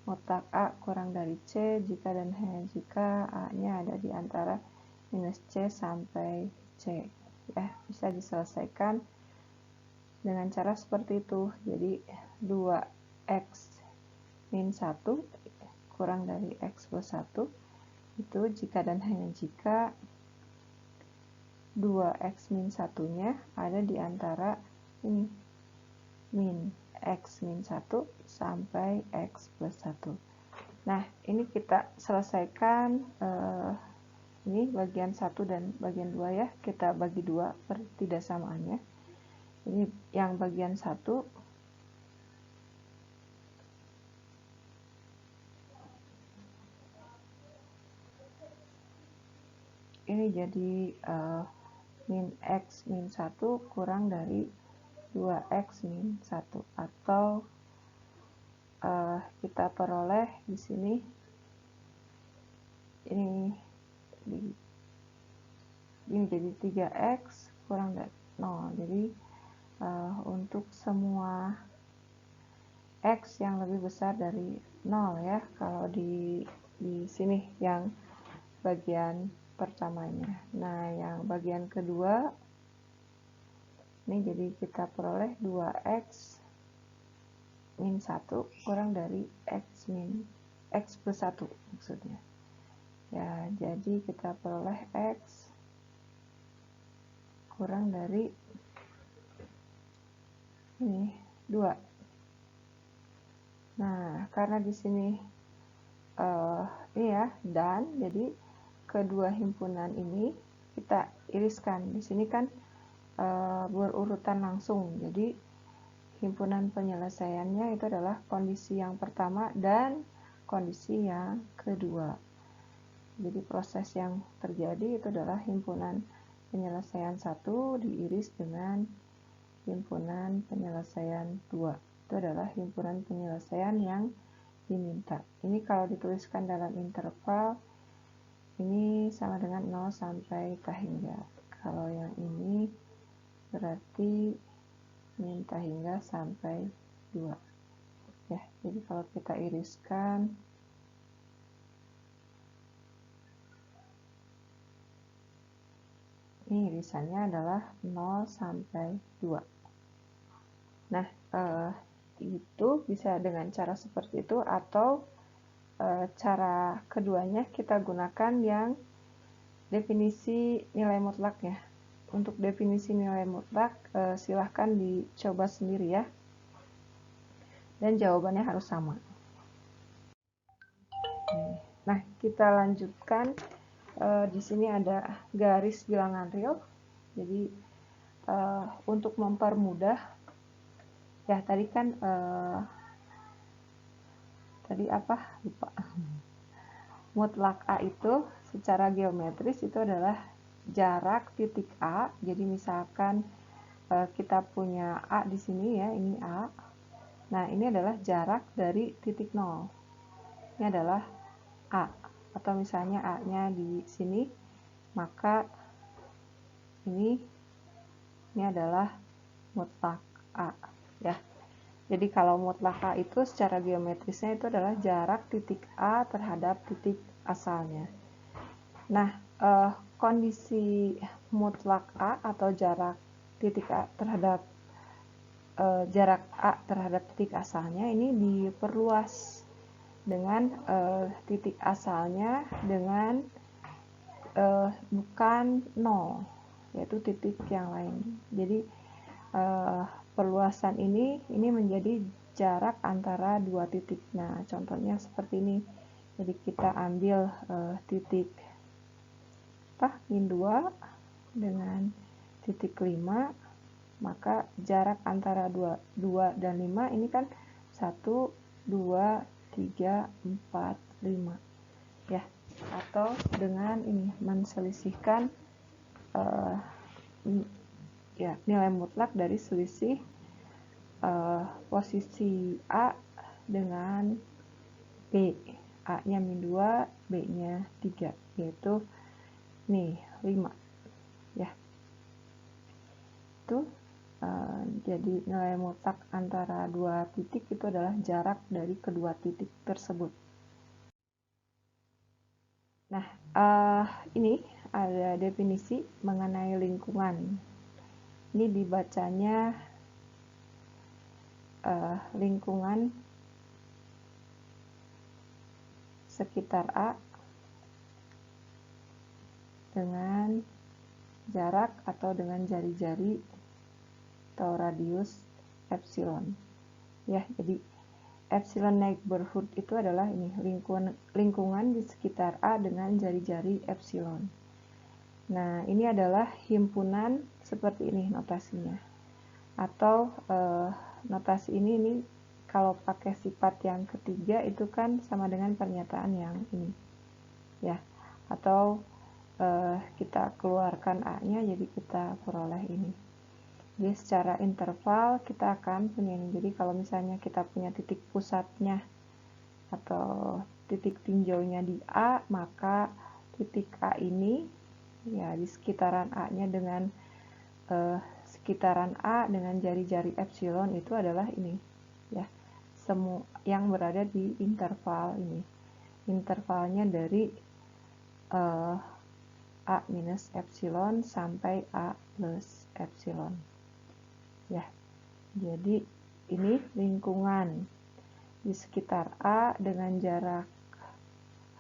mutlak A kurang dari C jika dan hanya jika A-nya ada di antara minus C sampai C. Ya, bisa diselesaikan dengan cara seperti itu. Jadi 2x min 1 kurang dari x plus 1 itu jika dan hanya jika 2x min 1-nya ada di antara ini min x min 1 sampai x plus 1. Nah, ini kita selesaikan ini bagian 1 dan bagian 2 ya. Kita bagi 2 pertidaksamaannya. Ini yang bagian 1 ini jadi min x min 1 kurang dari 2x min 1, atau kita peroleh di sini ini jadi 3x kurang dari 0. Jadi untuk semua x yang lebih besar dari 0 ya, kalau di sini yang bagian pertamanya. Nah, yang bagian kedua ini jadi kita peroleh 2x min 1 kurang dari x plus 1 maksudnya. Ya, jadi kita peroleh x kurang dari ini 2. Nah, karena di sini ini ya dan, jadi kedua himpunan ini kita iriskan. Di sini kan berurutan langsung, jadi himpunan penyelesaiannya itu adalah kondisi yang pertama dan kondisi yang kedua. Jadi proses yang terjadi itu adalah himpunan penyelesaian 1 diiris dengan himpunan penyelesaian 2. Itu adalah himpunan penyelesaian yang diminta. Ini kalau dituliskan dalam interval, ini sama dengan 0 sampai k hingga. Kalau yang ini berarti min k hingga sampai 2. Ya, jadi kalau kita iriskan, ini irisannya adalah 0 sampai 2. Nah, itu bisa dengan cara seperti itu, atau cara keduanya kita gunakan yang definisi nilai mutlak ya. Untuk definisi nilai mutlak silahkan dicoba sendiri ya. Dan jawabannya harus sama. Nah, kita lanjutkan. Di sini ada garis bilangan real. Jadi untuk mempermudah, ya tadi kan lupa. Mutlak A itu secara geometris itu adalah jarak titik A. Jadi misalkan kita punya A di sini ya, ini A. Nah, ini adalah jarak dari titik 0. Ini adalah A. Atau misalnya A-nya di sini, maka ini adalah mutlak A ya. Jadi kalau mutlak A itu secara geometrisnya itu adalah jarak titik A terhadap titik asalnya. Nah, kondisi mutlak A atau jarak titik A terhadap jarak A terhadap titik asalnya ini diperluas dengan titik asalnya dengan bukan 0, yaitu titik yang lain. Jadi perluasan ini menjadi jarak antara dua titik. Nah, contohnya seperti ini. Jadi kita ambil titik min 2 dengan titik 5, maka jarak antara 2 dan 5 ini kan 1, 2, 3, 4, 5 ya. Atau dengan ini menselisihkan ya, nilai mutlak dari selisih posisi A dengan B. A-nya min 2, B-nya 3, yaitu nih 5 ya. Itu jadi nilai mutlak antara dua titik itu adalah jarak dari kedua titik tersebut. Nah, ini ada definisi mengenai lingkungan. Ini dibacanya lingkungan sekitar A dengan jarak atau dengan jari-jari atau radius epsilon. Ya, jadi epsilon neighborhood itu adalah ini lingkungan di sekitar A dengan jari-jari epsilon. Nah, ini adalah himpunan seperti ini notasinya. Atau notasi ini kalau pakai sifat yang ketiga itu kan sama dengan pernyataan yang ini. Ya. Atau kita keluarkan A-nya, jadi kita peroleh ini. Jadi secara interval kita akan punya ini. Jadi kalau misalnya kita punya titik pusatnya atau titik tinjaunya di A, maka titik A ini ya di sekitaran A-nya dengan sekitaran A dengan jari-jari epsilon itu adalah ini ya. Semua yang berada di interval ini. Intervalnya dari A minus epsilon sampai A plus epsilon. Ya, jadi ini lingkungan di sekitar A dengan jarak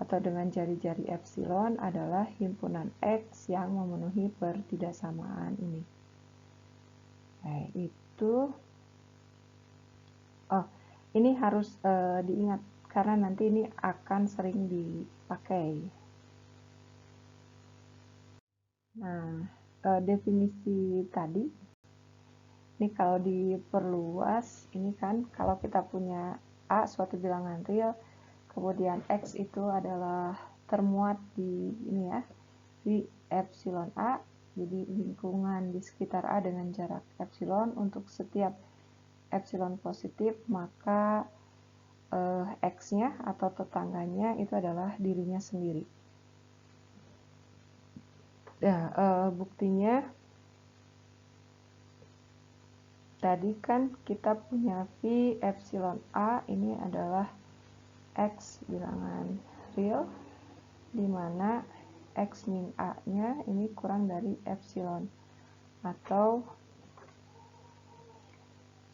atau dengan jari-jari epsilon adalah himpunan X yang memenuhi pertidaksamaan ini. Nah, itu Ini harus diingat karena nanti ini akan sering dipakai. Nah, definisi tadi ini kalau diperluas, ini kan kalau kita punya A suatu bilangan real, kemudian X itu adalah termuat di ini ya, di epsilon A, jadi lingkungan di sekitar A dengan jarak epsilon. Untuk setiap epsilon positif, maka X-nya atau tetangganya itu adalah dirinya sendiri. Nah, buktinya tadi kan kita punya V epsilon A ini adalah X bilangan real, di mana X min A-nya ini kurang dari epsilon. Atau,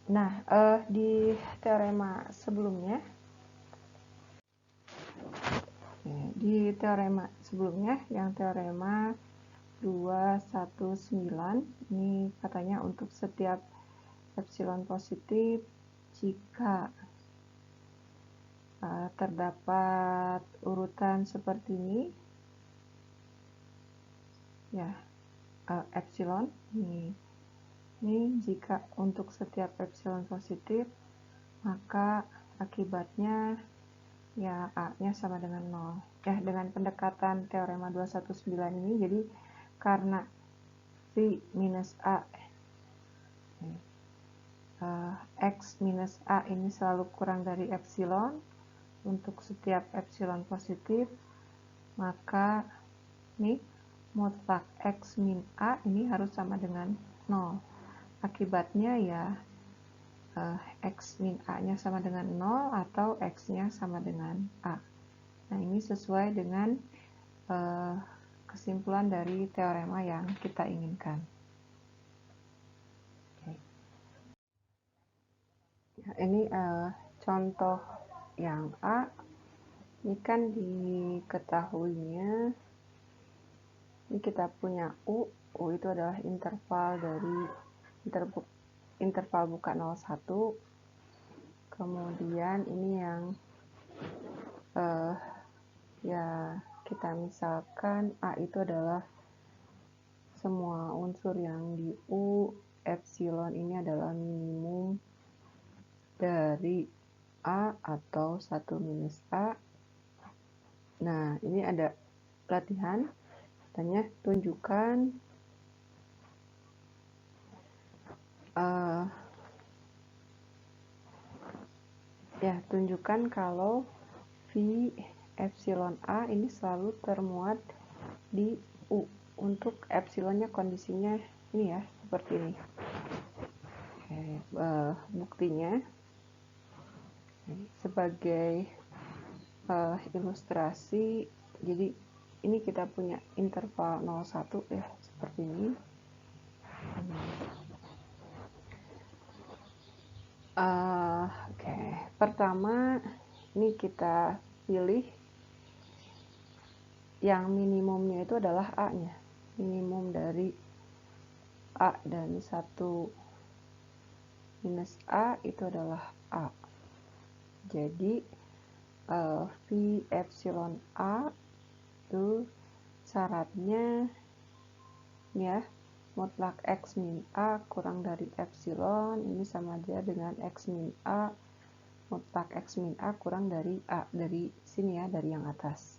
nah, di teorema sebelumnya, yang teorema 219, ini katanya untuk setiap epsilon positif, jika terdapat urutan seperti ini, ya, epsilon, ini jika untuk setiap epsilon positif, maka akibatnya ya A-nya sama dengan 0. Dengan pendekatan teorema 219 ini, jadi karena V minus A, X minus A ini selalu kurang dari epsilon untuk setiap epsilon positif, maka ini mutlak X min A ini harus sama dengan 0. Akibatnya ya X min A-nya sama dengan 0 atau X-nya sama dengan A. Nah, ini sesuai dengan kesimpulan dari teorema yang kita inginkan. Nah, ini contoh yang A. Ini kan diketahuinya, ini kita punya U itu adalah interval dari interval buka 01. Kemudian ini yang ya kita misalkan A itu adalah semua unsur yang di U, epsilon ini adalah minimum dari A atau 1 minus A. Nah, ini ada latihan, katanya tunjukkan tunjukkan kalau V epsilon A ini selalu termuat di U. Untuk epsilonnya kondisinya ini ya, seperti ini. Buktinya sebagai ilustrasi, jadi ini kita punya interval 01 ya, seperti ini. Pertama ini kita pilih yang minimumnya itu adalah A-nya. Minimum dari A dan 1 minus A itu adalah A. Jadi V epsilon A itu syaratnya ya mutlak X min A kurang dari epsilon, ini sama aja dengan X min A mutlak X min A kurang dari A, dari sini ya, dari yang atas.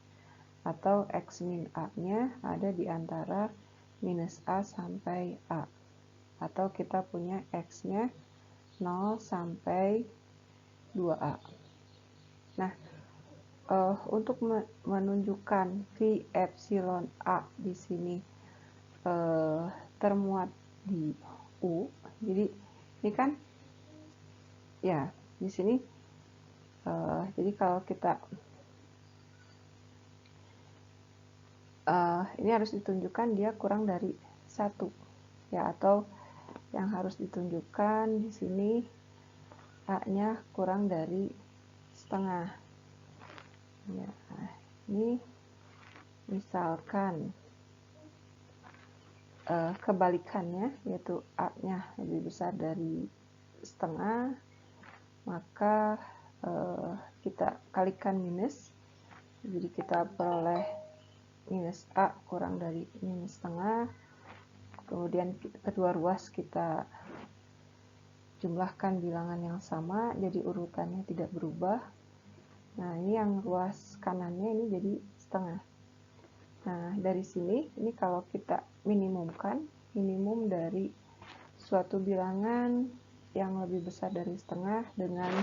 Atau X min A-nya ada di antara minus A sampai A. Atau kita punya X-nya 0 sampai 2A. Nah, untuk menunjukkan V epsilon A di sini termuat di U, jadi ini kan ya di sini jadi kalau kita ini harus ditunjukkan dia kurang dari 1 ya, atau yang harus ditunjukkan di sini A-nya kurang dari setengah ya. Ini misalkan kebalikannya, yaitu A-nya lebih besar dari setengah, maka kita kalikan minus, jadi kita peroleh minus A kurang dari minus setengah. Kemudian kedua ruas kita jumlahkan bilangan yang sama, jadi urutannya tidak berubah. Nah, ini yang ruas kanannya ini jadi setengah. Nah, dari sini, ini kalau kita minimumkan, minimum dari suatu bilangan yang lebih besar dari setengah dengan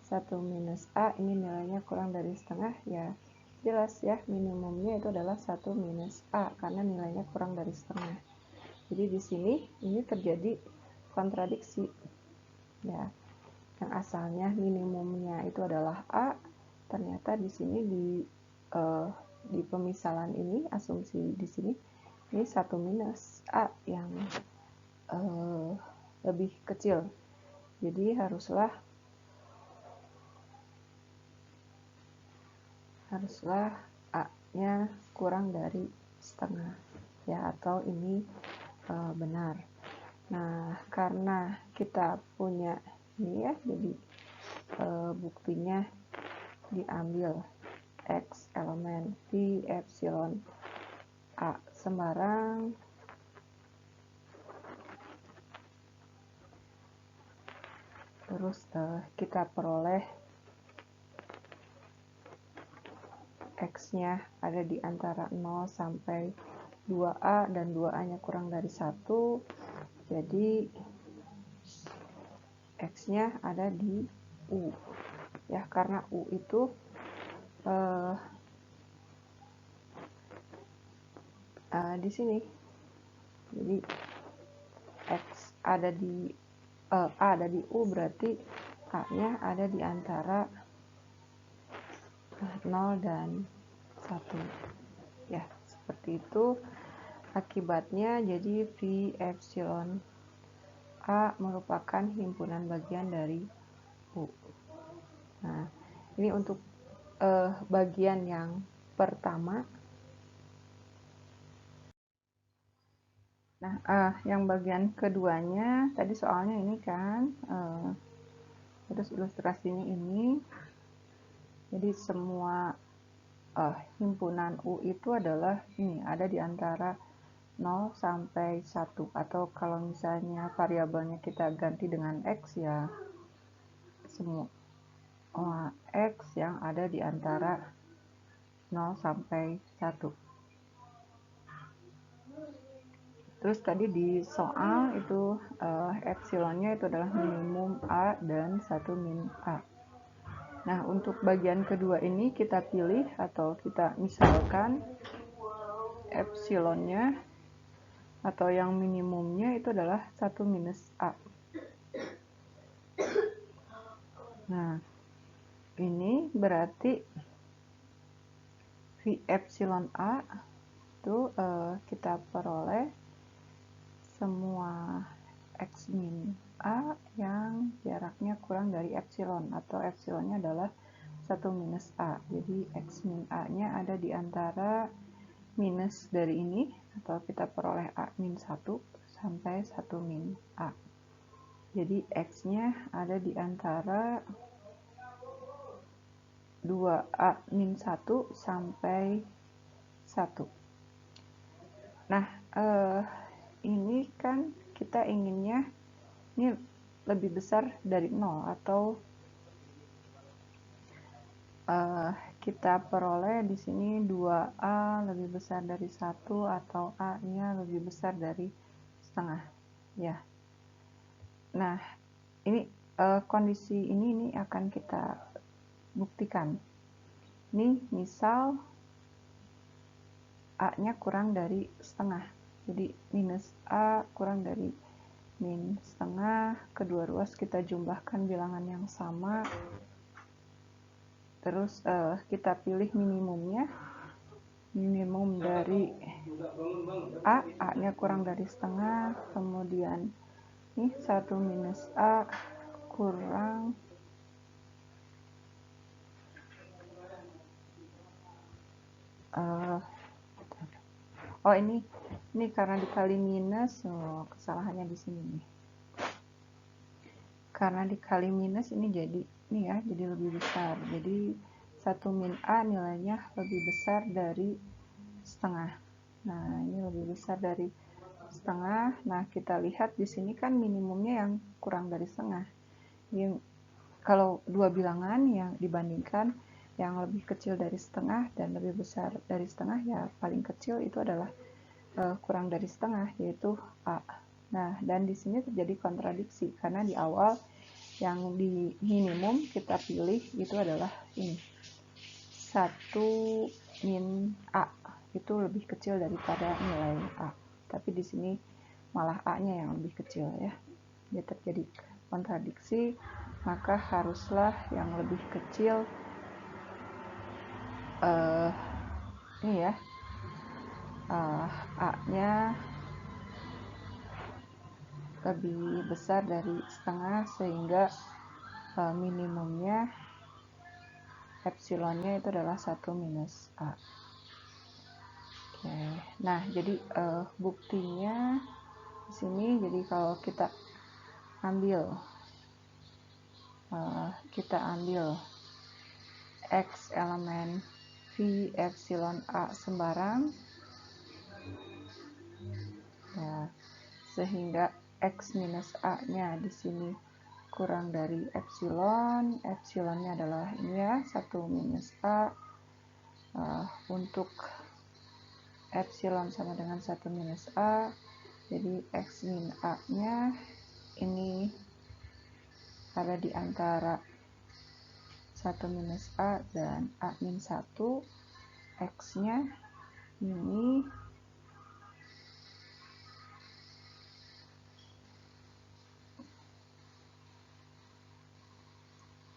1 minus A, ini nilainya kurang dari setengah, ya jelas ya, minimumnya itu adalah 1 minus A, karena nilainya kurang dari setengah. Jadi di sini, ini terjadi kontradiksi. Ya, yang asalnya minimumnya itu adalah A, ternyata di sini di pemisalan ini, asumsi di sini ini 1 minus A yang lebih kecil. Jadi haruslah A-nya kurang dari setengah, ya, atau ini benar. Nah, karena kita punya ini ya, jadi buktinya diambil X elemen V epsilon A sembarang terus kita peroleh X-nya ada di antara 0 sampai 2A dan 2A-nya kurang dari 1, jadi X-nya ada di U, ya, karena U itu di sini, jadi X ada di A ada di U, berarti A-nya ada di antara 0 dan 1, ya, seperti itu akibatnya. Jadi V epsilon A merupakan himpunan bagian dari U. Nah, ini untuk bagian yang pertama. Nah, yang bagian keduanya, tadi soalnya ini kan, terus ilustrasinya ini, jadi semua himpunan U itu adalah ini, ada di antara 0 sampai 1, atau kalau misalnya variabelnya kita ganti dengan X, ya semua X yang ada di antara 0 sampai 1. Terus tadi di soal itu epsilonnya itu adalah minimum A dan 1 min A. Nah, untuk bagian kedua ini kita pilih atau kita misalkan epsilonnya atau yang minimumnya itu adalah 1 minus A. Nah, ini berarti V epsilon A itu kita peroleh semua X min A yang jaraknya kurang dari epsilon, atau epsilonnya adalah 1 minus A. Jadi X min A-nya ada di antara minus dari ini, atau kita peroleh A min 1 sampai 1 min A. Jadi X-nya ada di antara 2A min 1 sampai 1. Nah, ini kan kita inginnya ini lebih besar dari 0, atau kita peroleh di sini 2A lebih besar dari 1, atau A-nya lebih besar dari setengah, ya. Nah, ini kondisi ini akan kita buktikan. Ini misal A-nya kurang dari setengah, jadi minus A kurang dari min setengah, kedua ruas kita jumlahkan bilangan yang sama, terus kita pilih minimumnya, minimum dari A-nya kurang dari setengah, kemudian ini 1 minus A kurang ini karena dikali minus, kesalahannya di sini nih. karena dikali minus ini jadi nih ya, jadi lebih besar. Jadi 1 min A nilainya lebih besar dari setengah. Nah, ini lebih besar dari setengah. Nah, kita lihat di sini kan minimumnya yang kurang dari setengah. Yang kalau dua bilangan yang dibandingkan, yang lebih kecil dari setengah dan lebih besar dari setengah, ya paling kecil itu adalah kurang dari setengah, yaitu A. Nah, dan di sini terjadi kontradiksi karena di awal yang di minimum kita pilih itu adalah ini 1 min A, itu lebih kecil daripada nilai A. Tapi di sini malah A-nya yang lebih kecil ya. Jadi terjadi kontradiksi, maka haruslah yang lebih kecil ini ya, A-nya lebih besar dari setengah, sehingga minimumnya epsilonnya itu adalah 1 minus A. Oke. Nah, jadi buktinya di sini, jadi kalau kita ambil X elemen V epsilon A sembarang, ya, sehingga X minus A-nya di sini kurang dari epsilon, epsilonnya adalah ini ya, 1 minus A. Untuk epsilon sama dengan 1 minus A, jadi X min A-nya ini ada di antara 1 minus A dan A min 1, X-nya ini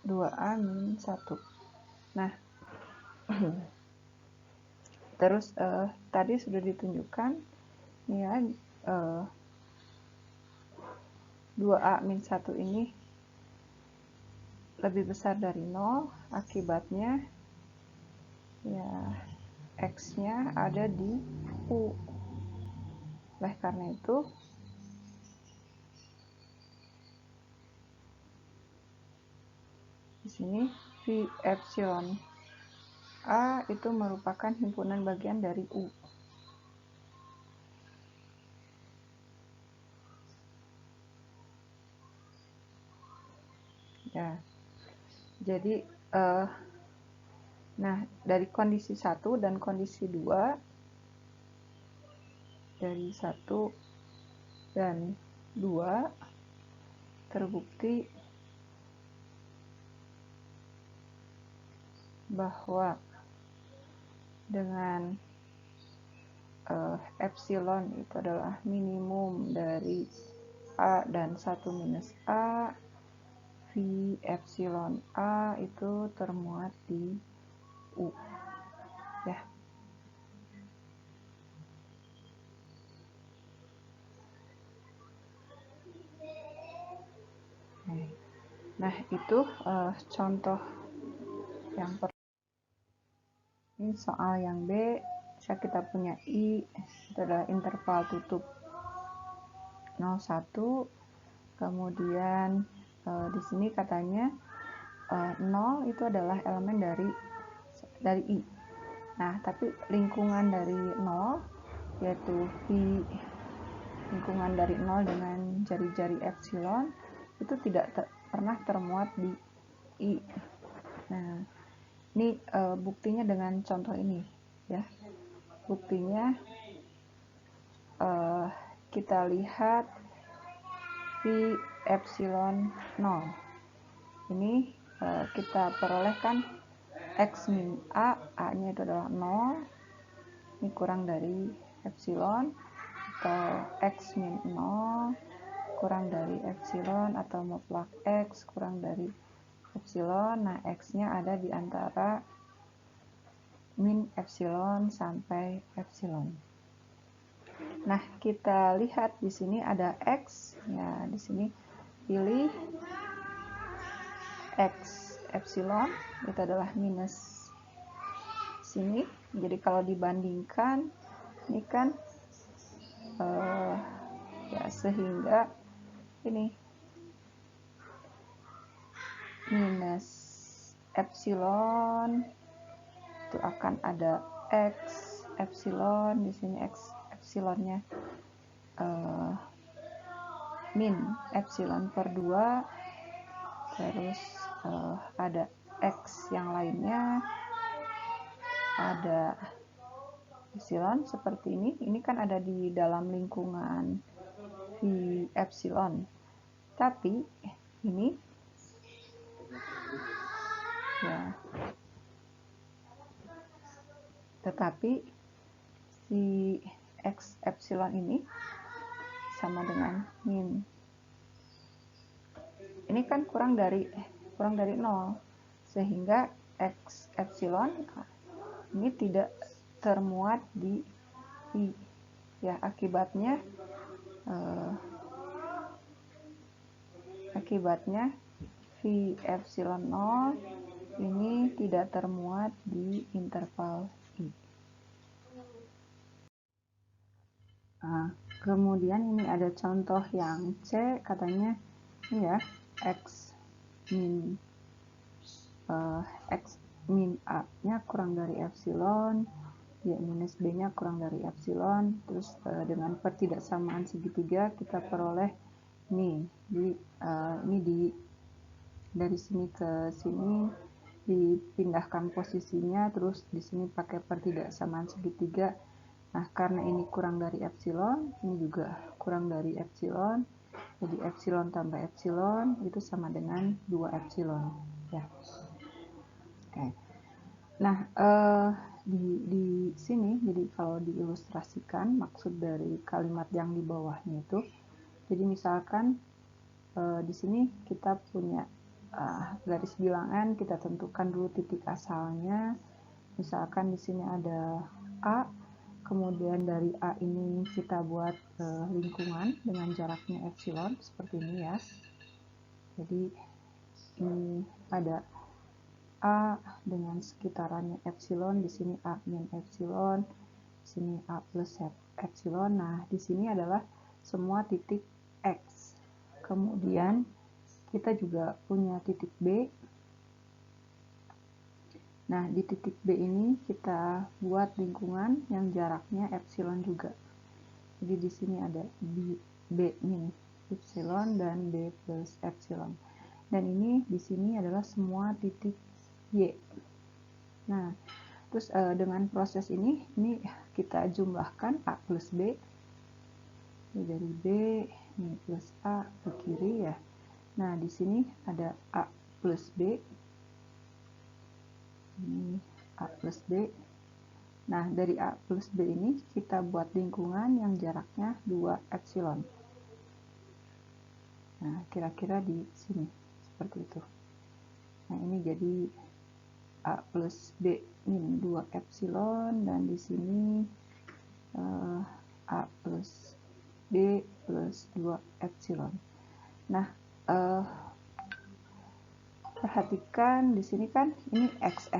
dua A min 1. Nah, terus tadi sudah ditunjukkan ya, 2A min 1 ini lebih besar dari 0, akibatnya ya X-nya ada di U. Oleh karena itu, di sini V epsilon A itu merupakan himpunan bagian dari U. Ya. Jadi nah, dari kondisi 1 dan kondisi 2, dari 1 dan 2 terbukti bahwa dengan epsilon itu adalah minimum dari A dan 1 minus A, V epsilon A itu termuat di U. Ya. Nah, itu contoh yang pertama. Ini soal yang B, kita punya I, itu adalah interval tutup 0,1. Kemudian di sini katanya 0 itu adalah elemen dari I. Nah, tapi lingkungan dari 0, yaitu I lingkungan dari 0 dengan jari-jari epsilon, itu tidak pernah termuat di I. Nah, ini buktinya dengan contoh ini ya. Buktinya kita lihat V epsilon 0. Ini kita perolehkan X min A, A-nya itu adalah 0. Ini kurang dari epsilon, atau X min 0 kurang dari epsilon, atau mutlak X kurang dari epsilon. Nah, X-nya ada di antara min epsilon sampai epsilon. Nah, kita lihat di sini ada X. Ya, di sini pilih X epsilon, itu adalah minus sini. Jadi kalau dibandingkan, ini kan ya, sehingga ini minus epsilon, itu akan ada X epsilon, di sini X epsilonnya min epsilon per 2, terus ada X yang lainnya, ada epsilon seperti ini kan ada di dalam lingkungan V epsilon, tapi ini ya, tetapi si X epsilon ini sama dengan min. Ini kan kurang dari 0, sehingga X epsilon ini tidak termuat di I. Ya, akibatnya V epsilon 0 ini tidak termuat di interval I. Nah, kemudian ini ada contoh yang C, katanya ini ya, X min A nya kurang dari epsilon, Y minus B nya kurang dari epsilon, terus dengan pertidaksamaan segitiga kita peroleh ini. Jadi ini dari sini ke sini dipindahkan posisinya, terus di sini pakai pertidaksamaan segitiga. Nah, karena ini kurang dari epsilon, ini juga kurang dari epsilon, jadi epsilon tambah epsilon itu sama dengan 2 epsilon. Ya. Oke. Nah, di sini, jadi kalau diilustrasikan maksud dari kalimat yang di bawahnya itu, jadi misalkan di sini kita punya garis bilangan, kita tentukan dulu titik asalnya. Misalkan di sini ada A, kemudian dari A ini kita buat lingkungan dengan jaraknya epsilon seperti ini ya. Jadi ini ada A dengan sekitarannya epsilon, di sini A min epsilon, di sini A plus epsilon. Nah, di sini adalah semua titik X. Kemudian kita juga punya titik B. Nah, di titik B ini kita buat lingkungan yang jaraknya epsilon juga. Jadi di sini ada B min epsilon dan B plus epsilon. Dan ini di sini adalah semua titik Y. Nah, terus dengan proses ini kita jumlahkan A plus B. Jadi dari B ini plus A ke kiri ya. Nah, di sini ada A plus B. Ini A plus B. Nah, dari A plus B ini kita buat lingkungan yang jaraknya 2 epsilon. Nah, kira-kira di sini seperti itu. Nah, ini jadi A plus B min 2 epsilon, dan di sini A plus B plus 2 epsilon. Nah, perhatikan di sini kan ini X,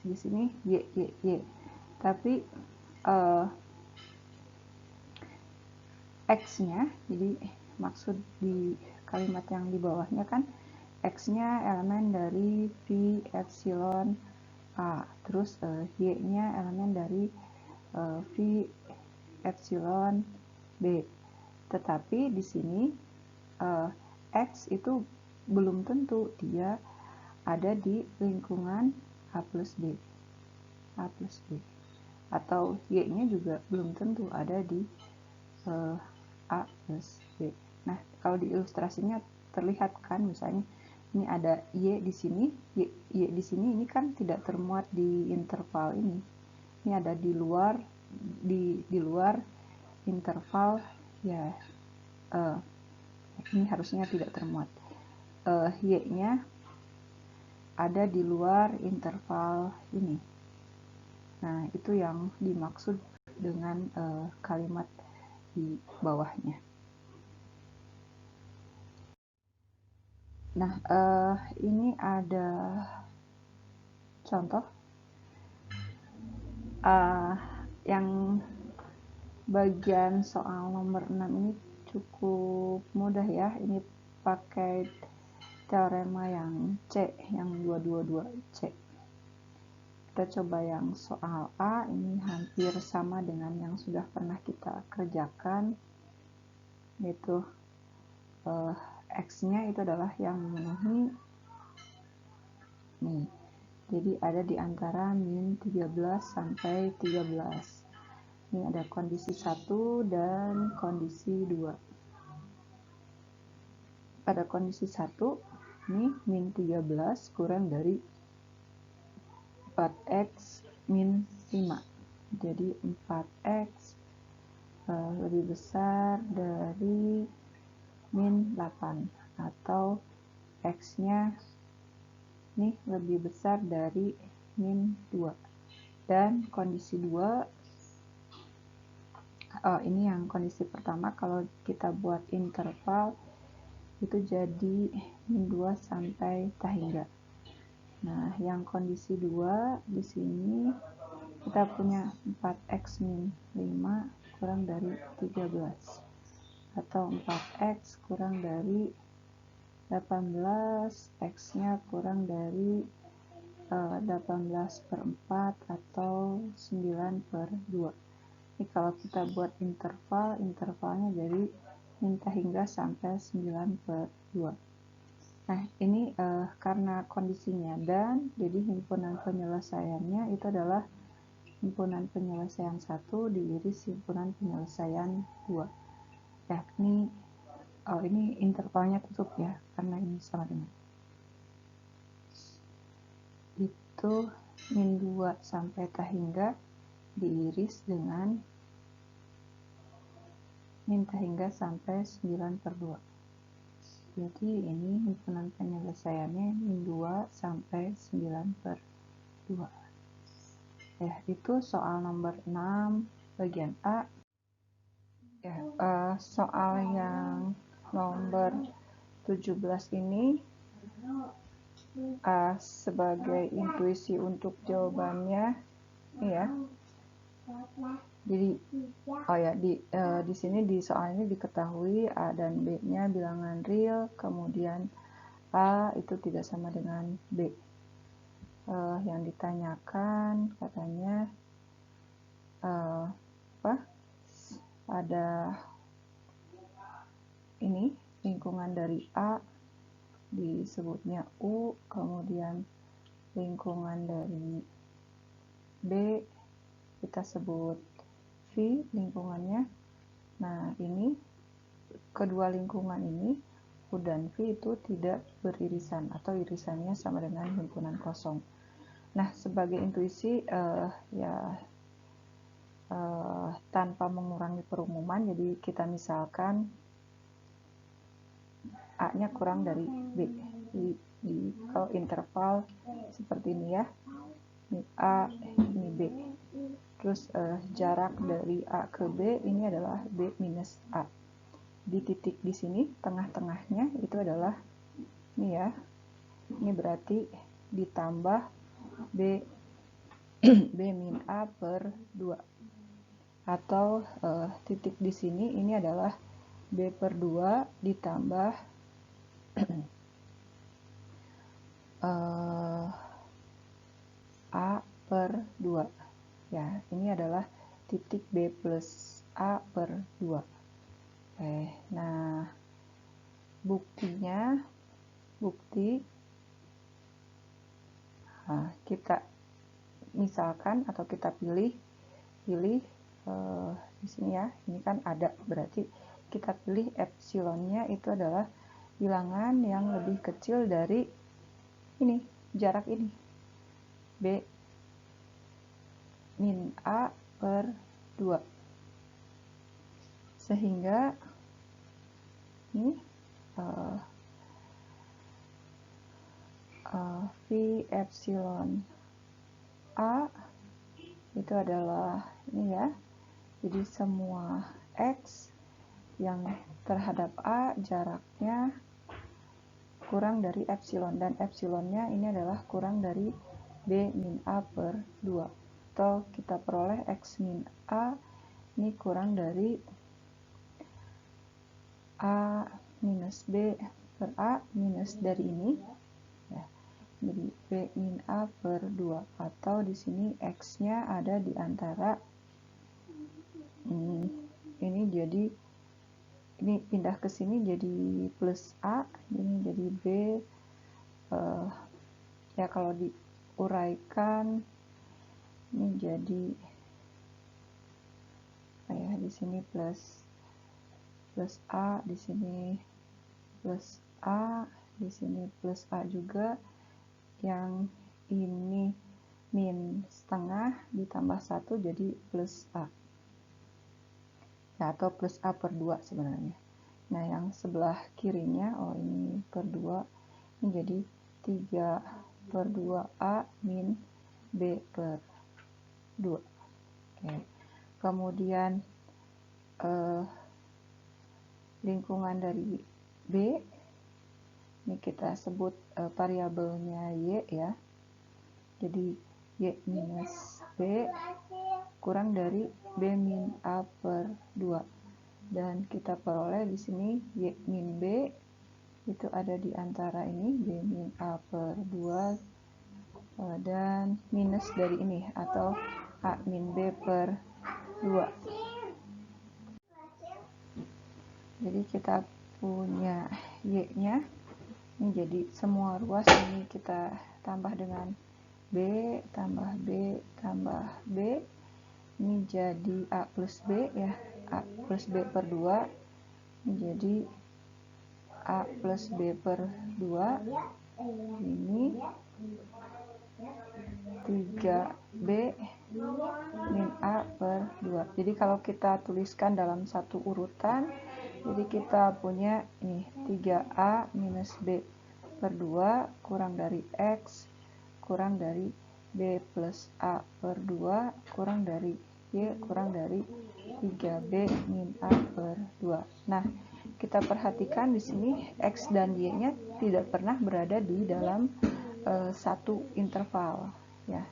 di sini Y. Tapi X-nya, jadi maksud di kalimat yang di bawahnya kan X-nya elemen dari V epsilon A, terus Y-nya elemen dari V epsilon B. Tetapi di sini X itu belum tentu dia ada di lingkungan A plus B. Atau Y-nya juga belum tentu ada di A plus B. Nah, kalau di ilustrasinya terlihat kan, misalnya ini ada Y di sini, Y di sini ini kan tidak termuat di interval ini. Ini ada di luar interval ya. Ini harusnya tidak termuat. Y-nya ada di luar interval ini. Nah, itu yang dimaksud dengan kalimat di bawahnya. Nah, ini ada contoh yang bagian soal nomor 6 ini cukup mudah ya. Ini pakai teorema yang C, yang 222C. Kita coba yang soal A, ini hampir sama dengan yang sudah pernah kita kerjakan, yaitu X-nya itu adalah yang memenuhi nih. Jadi ada di antara min 13 sampai 13. Ini ada kondisi 1 dan kondisi 2. Pada kondisi 1, ini min 13 kurang dari 4x min 5. Jadi 4x lebih besar dari min 8, atau x-nya ini lebih besar dari min 2. Dan kondisi 2, ini yang kondisi pertama, kalau kita buat interval itu jadi min 2 sampai tak hingga. Nah, yang kondisi 2 di sini kita punya 4x min 5 kurang dari 13, atau 4x kurang dari 18, x-nya kurang dari 18/4 atau 9/2. Ini kalau kita buat intervalnya dari min hingga sampai 9/2. Nah, ini karena kondisinya dan, jadi himpunan penyelesaiannya itu adalah himpunan penyelesaian 1 diiris himpunan penyelesaian 2. Yakni ini intervalnya tutup ya, karena ini sama dengan itu min 2 sampai tak hingga diiris dengan min tak hingga sampai 9/2. Jadi ini himpunan penyelesaiannya min 2 sampai 9/2. Ya, itu soal nomor 6 bagian A. Ya, soal yang nomor 17 ini sebagai intuisi untuk jawabannya ya. Jadi di sini di soal ini diketahui A dan B-nya bilangan real, kemudian A itu tidak sama dengan B. Yang ditanyakan katanya ada ini lingkungan dari A disebutnya U, kemudian lingkungan dari B kita sebut V lingkungannya. Nah, ini kedua lingkungan ini U dan V itu tidak beririsan atau irisannya sama dengan himpunan kosong. Nah, sebagai intuisi tanpa mengurangi perumuman, jadi kita misalkan A-nya kurang dari B. Di kalau interval seperti ini ya, ini A, ini B. Terus jarak dari A ke B ini adalah B minus A. Di titik di sini tengah-tengahnya itu adalah ini ya. Ini berarti ditambah B B min A per 2. Atau titik di sini ini adalah B per 2 ditambah A per 2. Ya, ini adalah titik B plus A per 2. Nah, bukti kita misalkan atau kita pilih di sini ya, ini kan ada, berarti kita pilih epsilonnya itu adalah bilangan yang lebih kecil dari ini, jarak ini, B min A per 2. Sehingga ini V epsilon A itu adalah ini ya. Jadi semua X yang terhadap A jaraknya kurang dari epsilon, dan epsilonnya ini adalah kurang dari B min A per 2. Atau kita peroleh X min A ini kurang dari A minus B per A minus dari ini ya. Jadi B min A per 2, atau di sini X-nya ada di antara ini, jadi ini pindah ke sini jadi plus A, ini jadi B, ya kalau diuraikan ini jadi ya di sini plus A, di sini plus A, di sini plus A juga, yang ini min setengah ditambah 1 jadi plus A ya, atau plus A per 2 sebenarnya. Nah yang sebelah kirinya, ini per 2, ini jadi 3 per 2A min B per 2. Oke. Kemudian lingkungan dari B, ini kita sebut variabelnya Y ya. Jadi Y minus B kurang dari B min A per 2. Dan kita peroleh di sini Y min B itu ada di antara ini B min A per 2 dan minus dari ini atau A min B per 2. Jadi kita punya Y-nya, ini jadi semua ruas ini kita tambah dengan B, tambah B, tambah B, ini jadi A plus B ya, A plus B per 2, ini jadi A plus B per 2, ini 3B min A per 2. Jadi kalau kita tuliskan dalam satu urutan, jadi kita punya ini 3A minus B per 2 kurang dari X kurang dari B plus A per 2 kurang dari Y kurang dari 3B min A per 2. Nah, kita perhatikan di sini X dan Y-nya tidak pernah berada di dalam satu interval ya.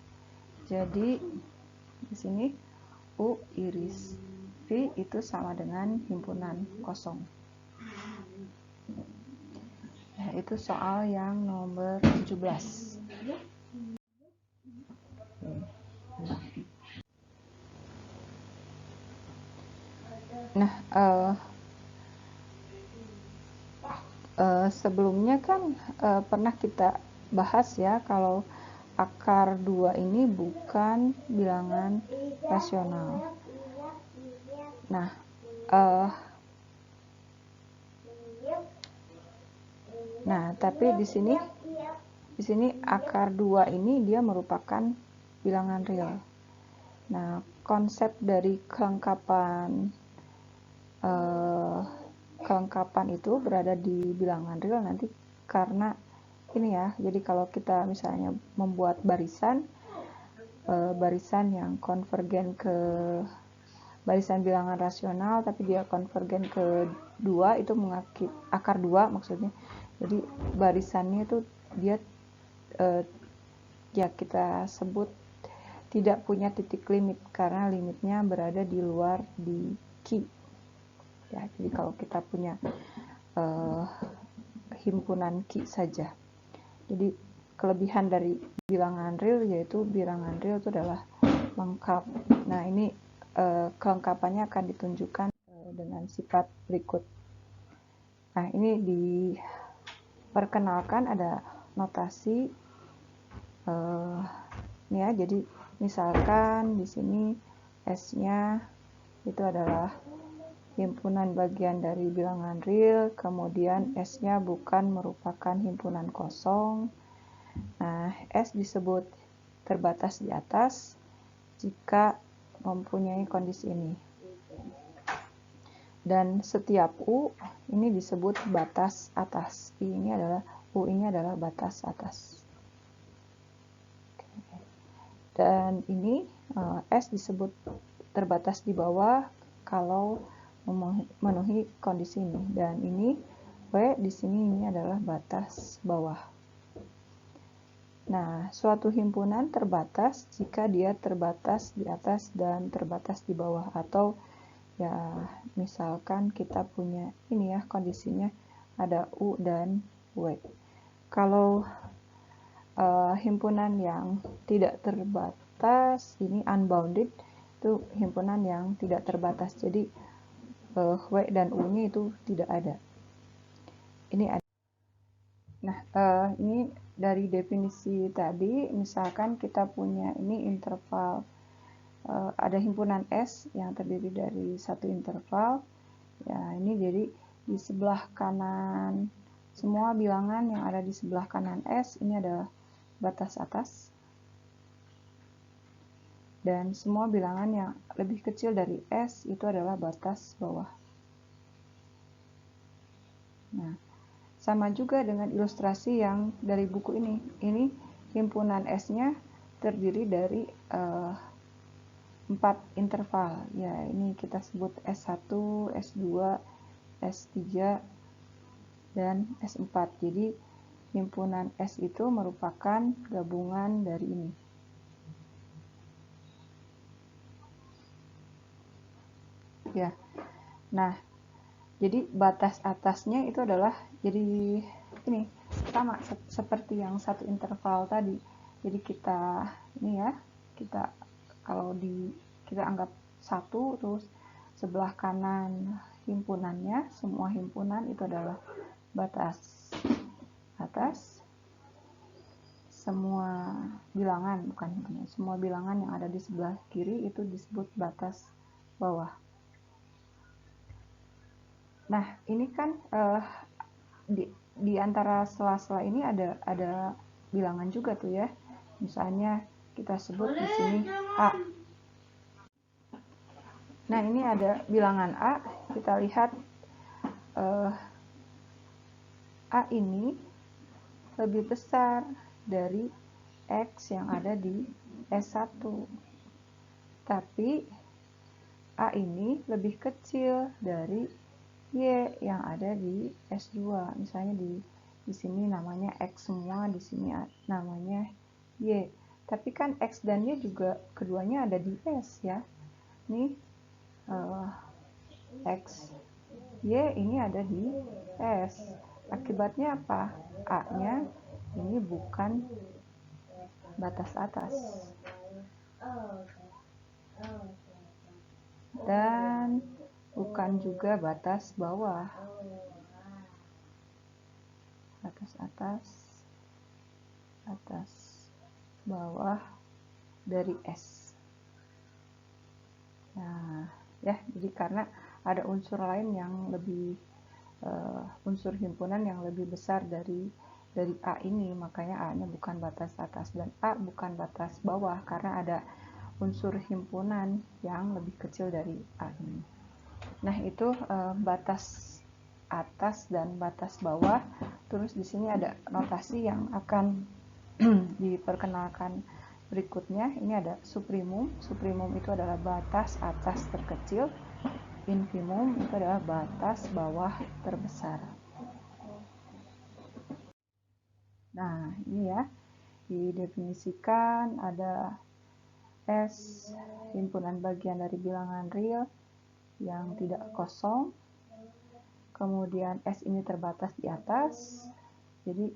Jadi di sini U iris V itu sama dengan himpunan kosong. Nah, itu soal yang nomor 17. Nah, sebelumnya kan pernah kita bahas ya kalau akar 2 ini bukan bilangan rasional. Nah, tapi di sini akar 2 ini dia merupakan bilangan real. Nah, konsep dari kelengkapan itu berada di bilangan real nanti karena ini ya. Jadi kalau kita misalnya membuat barisan yang konvergen ke barisan bilangan rasional tapi dia konvergen ke 2 itu akar 2 maksudnya. Jadi barisannya itu dia ya kita sebut tidak punya titik limit karena limitnya berada di luar di Q. Ya, jadi kalau kita punya himpunan Q saja. Jadi kelebihan dari bilangan real yaitu bilangan real itu adalah lengkap. Nah, ini kelengkapannya akan ditunjukkan dengan sifat berikut. Nah, ini diperkenalkan ada notasi ini ya. Jadi misalkan di sini S-nya itu adalah himpunan bagian dari bilangan real, kemudian S-nya bukan merupakan himpunan kosong. Nah, S disebut terbatas di atas jika mempunyai kondisi ini. Dan setiap U ini disebut batas atas. U ini adalah batas atas. Dan ini S disebut terbatas di bawah kalau memenuhi kondisi ini. Dan ini W di sini ini adalah batas bawah. Nah, suatu himpunan terbatas jika dia terbatas di atas dan terbatas di bawah, atau ya misalkan kita punya ini ya kondisinya ada U dan W. Kalau himpunan yang tidak terbatas, ini unbounded, itu himpunan yang tidak terbatas. Jadi W dan U-nya itu tidak ada. Ini ada. Nah, ini dari definisi tadi, misalkan kita punya ini interval, ada himpunan S yang terdiri dari satu interval. Ya, ini jadi di sebelah kanan, semua bilangan yang ada di sebelah kanan S, ini adalah batas atas. Dan semua bilangan yang lebih kecil dari S itu adalah batas bawah. Nah, sama juga dengan ilustrasi yang dari buku ini. Ini himpunan S-nya terdiri dari 4 interval. Ya, ini kita sebut S1, S2, S3, dan S4. Jadi, himpunan S itu merupakan gabungan dari ini. Ya. Nah, jadi batas atasnya itu adalah jadi ini sama seperti yang satu interval tadi. Jadi kita ini ya, kita kalau kita anggap satu, terus sebelah kanan himpunannya, semua himpunan itu adalah batas atas. Semua bilangan, bukan himpunan, semua bilangan yang ada di sebelah kiri itu disebut batas bawah. Nah, ini kan di antara sela-sela ini ada bilangan juga tuh ya. Misalnya kita sebut di sini A. Nah, ini ada bilangan A. Kita lihat A ini lebih besar dari X yang ada di S1. Tapi A ini lebih kecil dari Y yang ada di S2. Misalnya di sini namanya X semua, di sini namanya Y. Tapi kan X dan Y juga keduanya ada di S ya. Nih X, Y ini ada di S. Akibatnya apa? A-nya ini bukan batas atas. Dan bukan juga batas bawah. Batas atas, atas, bawah dari S. Nah, ya, jadi karena ada unsur lain yang lebih unsur himpunan yang lebih besar dari A ini, makanya A-nya bukan batas atas dan A bukan batas bawah karena ada unsur himpunan yang lebih kecil dari A ini. Nah, itu batas atas dan batas bawah. Terus di sini ada notasi yang akan diperkenalkan berikutnya. Ini ada suprimum. Suprimum itu adalah batas atas terkecil. Infimum itu adalah batas bawah terbesar. Nah, ini ya, didefinisikan ada S, himpunan bagian dari bilangan real yang tidak kosong. Kemudian S ini terbatas di atas. Jadi,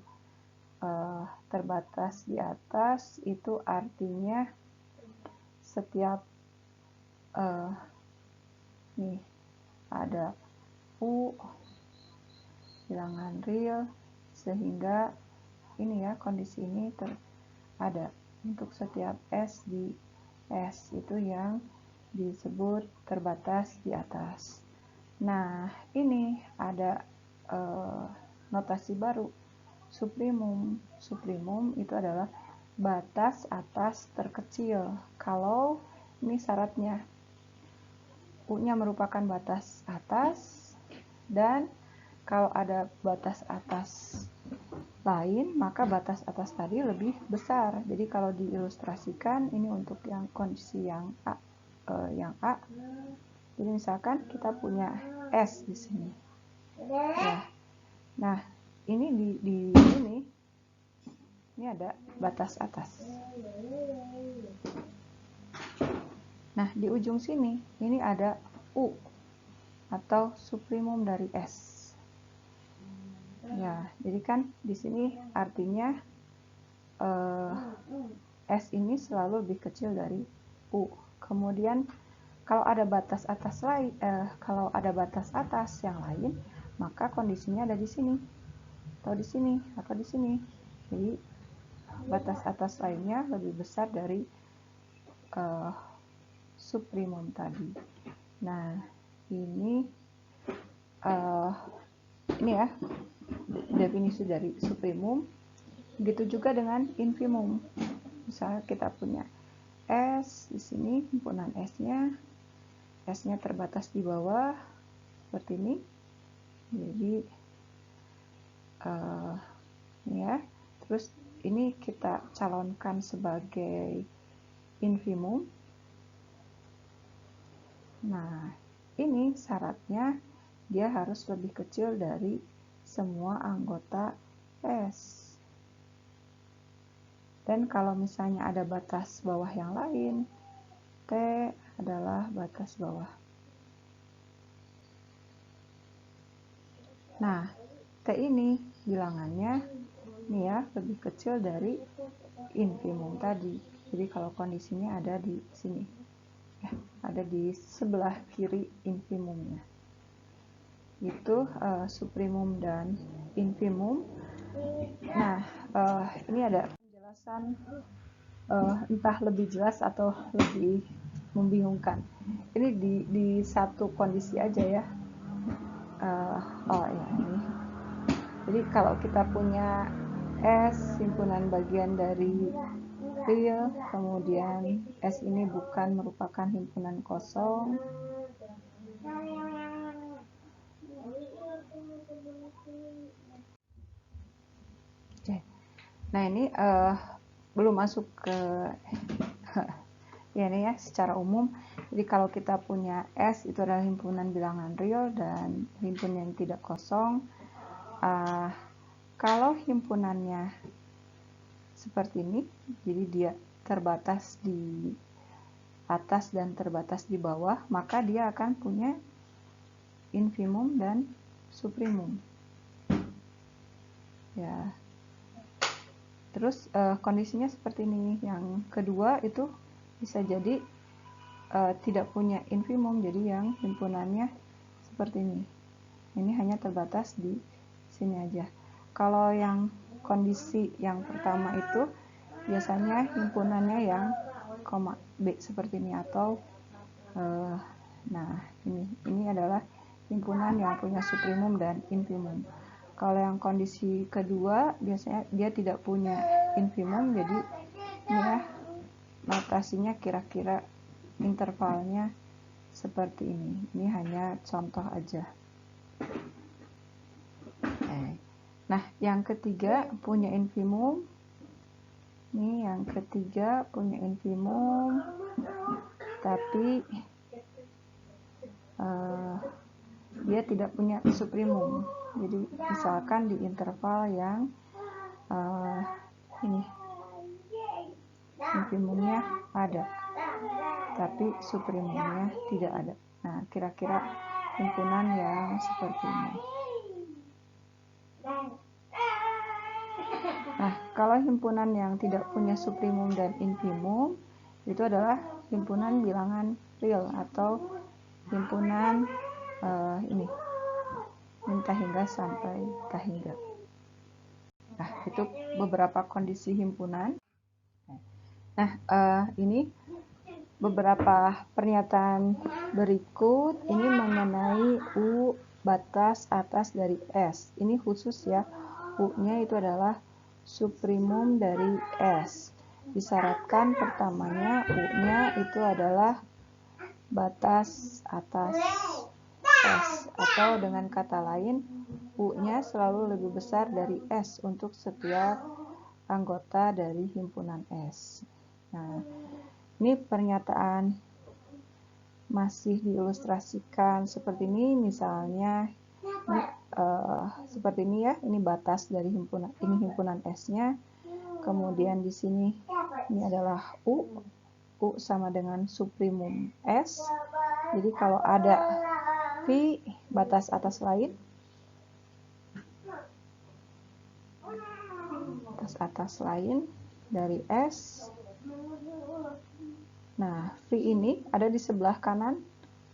terbatas di atas itu artinya setiap nih ada U bilangan real sehingga ini ya, kondisi ini ada untuk setiap S di S itu yang disebut terbatas di atas. Nah, ini ada notasi baru, suprimum. Suprimum itu adalah batas atas terkecil. Kalau ini syaratnya U-nya merupakan batas atas, dan kalau ada batas atas lain, maka batas atas tadi lebih besar. Jadi kalau diilustrasikan, ini untuk yang kondisi yang A. Jadi misalkan kita punya S di sini. Ya. Nah, ini ini ada batas atas. Nah, di ujung sini ini ada U atau suprimum dari S. Ya, jadi kan di sini artinya S ini selalu lebih kecil dari U. Kemudian kalau ada batas atas lain, kalau ada batas atas yang lain, maka kondisinya ada di sini, atau di sini, atau di sini. Jadi batas atas lainnya lebih besar dari suprimum tadi. Nah, ini ya definisi dari suprimum. Begitu juga dengan infimum. Misalnya kita punya S di sini, himpunan S-nya terbatas di bawah seperti ini. Jadi ini ya. Terus ini kita calonkan sebagai infimum. Nah, ini syaratnya dia harus lebih kecil dari semua anggota S. Dan kalau misalnya ada batas bawah yang lain, T adalah batas bawah. Nah, T ini bilangannya ini ya lebih kecil dari infimum tadi. Jadi kalau kondisinya ada di sini, ya, ada di sebelah kiri infimumnya. Itu suprimum dan infimum. Nah, ini ada penjelasan entah lebih jelas atau lebih membingungkan. Ini di satu kondisi aja ya. Oh ya ini. Jadi kalau kita punya S himpunan bagian dari real, kemudian S ini bukan merupakan himpunan kosong. Oke. Nah ini belum masuk ke ya ini ya secara umum. Jadi kalau kita punya S itu adalah himpunan bilangan real dan himpunan yang tidak kosong. Kalau himpunannya seperti ini, jadi dia terbatas di atas dan terbatas di bawah, maka dia akan punya infimum dan suprimum. Ya. Terus kondisinya seperti ini. Yang kedua itu bisa jadi tidak punya infimum, jadi yang himpunannya seperti ini. Ini hanya terbatas di sini aja. Kalau yang kondisi yang pertama itu biasanya himpunannya yang koma B seperti ini, atau nah ini adalah himpunan yang punya suprimum dan infimum. Kalau yang kondisi kedua biasanya dia tidak punya infimum, jadi ini ya notasinya kira-kira intervalnya seperti ini. Ini hanya contoh aja. Nah, yang ketiga punya infimum. Ini yang ketiga punya infimum, tapi dia tidak punya suprimum. Jadi misalkan di interval yang ini infimumnya ada, tapi suprimumnya tidak ada. Nah, kira-kira himpunan yang seperti ini. Nah, kalau himpunan yang tidak punya suprimum dan infimum itu adalah himpunan bilangan real atau himpunan ini min tahingga sampai tahingga. Nah, itu beberapa kondisi himpunan. Nah, ini beberapa pernyataan berikut ini mengenai U batas atas dari S. Ini khusus ya, U-nya itu adalah suprimum dari S. Disyaratkan pertamanya U-nya itu adalah batas atas S, atau dengan kata lain U-nya selalu lebih besar dari S untuk setiap anggota dari himpunan S. Nah, ini pernyataan masih diilustrasikan seperti ini, misalnya ini, seperti ini ya, ini batas dari himpunan, ini himpunan S-nya. Kemudian di sini ini adalah U sama dengan suprimum S. Jadi kalau ada V batas atas lain, batas atas lain dari S. Nah, V ini ada di sebelah kanan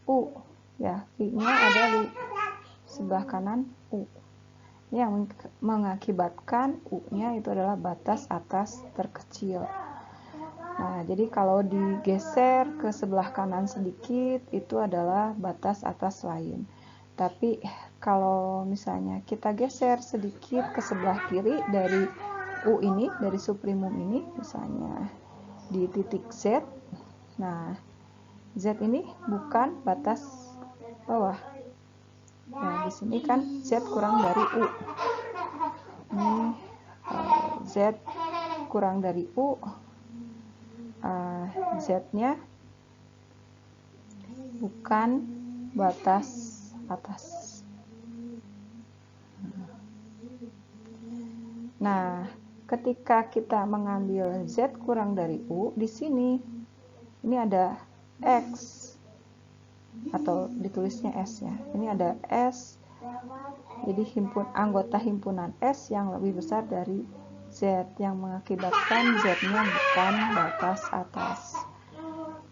U. Ya, V-nya ada di sebelah kanan U. Ini yang mengakibatkan U-nya itu adalah batas atas terkecil. Nah, jadi kalau digeser ke sebelah kanan sedikit, itu adalah batas atas lain. Tapi kalau misalnya kita geser sedikit ke sebelah kiri dari U ini, dari suprimum ini, misalnya di titik Z. Nah, Z ini bukan batas bawah. Nah, di sini kan Z kurang dari U. Ini Z kurang dari U. Z-nya bukan batas atas. Nah, ketika kita mengambil Z kurang dari U, di sini ini ada X atau ditulisnya S ya. Ini ada S. Jadi anggota himpunan S yang lebih besar dari Z, yang mengakibatkan Z-nya bukan batas atas.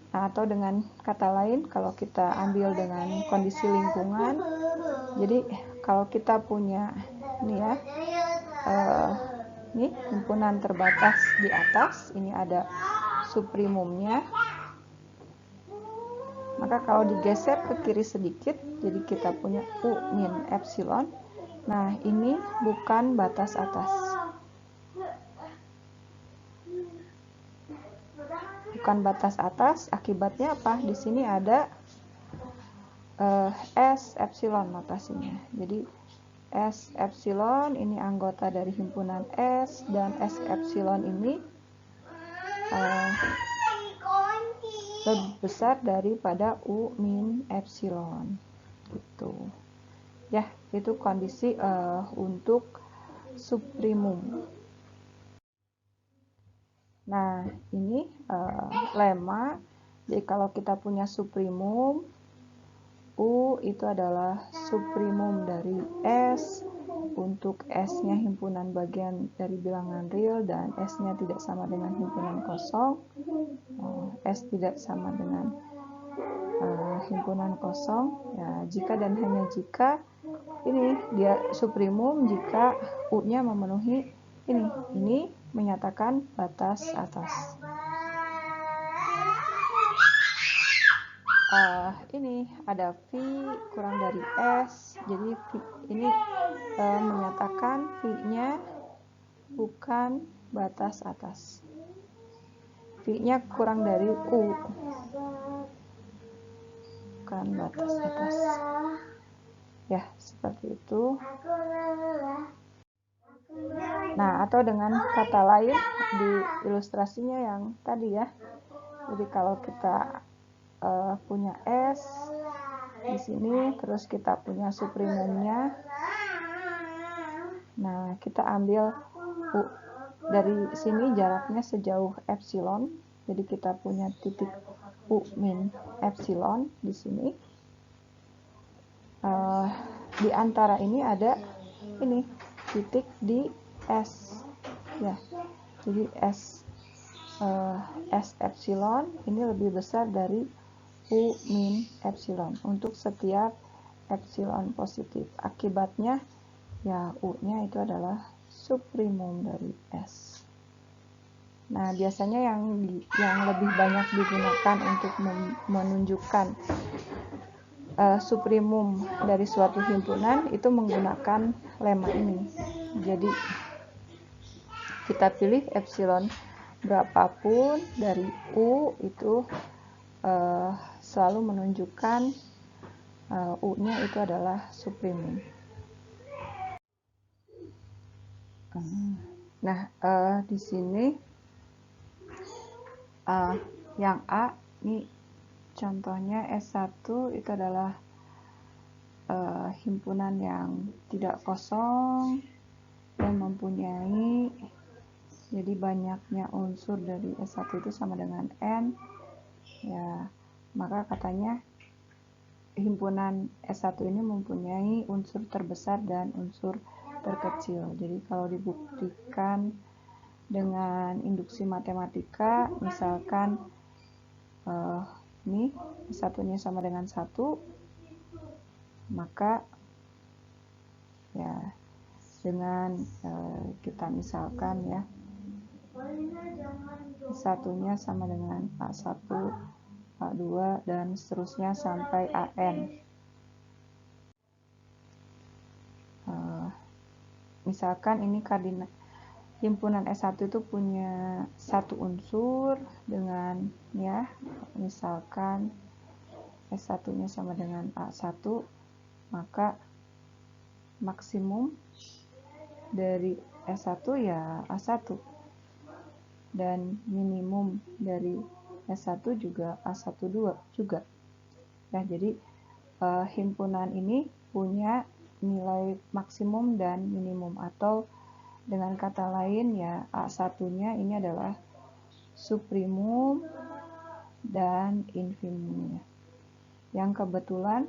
Nah, atau dengan kata lain, kalau kita ambil dengan kondisi lingkungan, jadi kalau kita punya ini ya, ini himpunan terbatas di atas, ini ada suprimumnya. Maka kalau digeser ke kiri sedikit, jadi kita punya U min epsilon. Nah, ini bukan batas atas. Bukan batas atas, akibatnya apa? Di sini ada S epsilon notasinya. Jadi S epsilon ini anggota dari himpunan S, dan S epsilon ini lebih besar daripada U min epsilon. Gitu. Ya, itu kondisi untuk suprimum. Nah, ini lemma. Jadi kalau kita punya suprimum, U itu adalah suprimum dari S. Untuk S-nya himpunan bagian dari bilangan real dan S-nya tidak sama dengan himpunan kosong. S tidak sama dengan himpunan kosong. Ya, jika dan hanya jika ini dia suprimum jika U-nya memenuhi ini menyatakan batas atas. Ini ada V kurang dari S, jadi V ini menyatakan V-nya bukan batas atas. V-nya kurang dari U, bukan batas atas. Ya, seperti itu. Nah, atau dengan kata lain di ilustrasinya yang tadi ya. Jadi kalau kita punya S di sini, terus kita punya suprimumnya. Nah, kita ambil U dari sini jaraknya sejauh epsilon. Jadi kita punya titik U min epsilon di sini. Di antara ini ada ini titik di S ya. Jadi S epsilon ini lebih besar dari U min epsilon untuk setiap epsilon positif. Akibatnya ya U-nya itu adalah suprimum dari S. Nah, biasanya yang lebih banyak digunakan untuk menunjukkan suprimum dari suatu himpunan itu menggunakan lemma ini. Jadi kita pilih epsilon berapapun dari U itu selalu menunjukkan U-nya itu adalah suprimum. Nah, di sini yang A ini contohnya S1 itu adalah himpunan yang tidak kosong dan mempunyai, jadi banyaknya unsur dari S1 itu sama dengan N ya, maka katanya himpunan S1 ini mempunyai unsur terbesar dan unsur terkecil. Jadi kalau dibuktikan dengan induksi matematika, misalkan ini satunya sama dengan 1, maka ya dengan kita misalkan ya satunya sama dengan A1, A2 dan seterusnya sampai AN. Misalkan ini himpunan S1 itu punya satu unsur dengan ya misalkan S1-nya sama dengan A1, maka maksimum dari S1 ya A1 dan minimum dari S1 juga A12 juga. Ya, jadi himpunan ini punya nilai maksimum dan minimum, atau dengan kata lain ya A1-nya ini adalah suprimum dan infimumnya. Yang kebetulan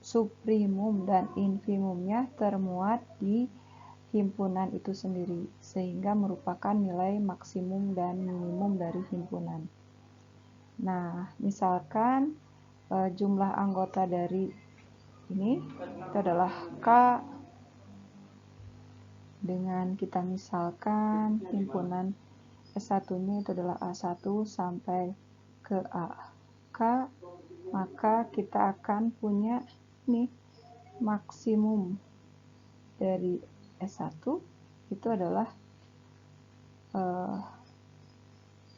suprimum dan infimumnya termuat di himpunan itu sendiri, sehingga merupakan nilai maksimum dan minimum dari himpunan. Nah, misalkan jumlah anggota dari ini itu adalah K, dengan kita misalkan himpunan S1-nya itu adalah A1 sampai ke AK, maka kita akan punya nih maksimum dari S1 itu adalah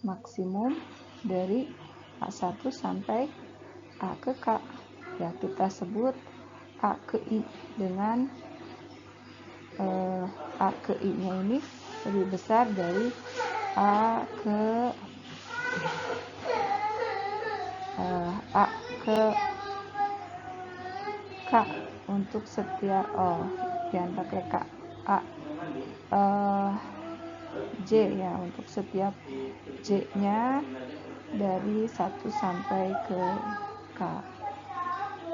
maksimum dari A1 sampai A ke K. Ya, kita sebut A ke I dengan A ke I-nya ini lebih besar dari A ke K untuk setiap jangan pakai K, J ya, untuk setiap J-nya dari 1 sampai ke K.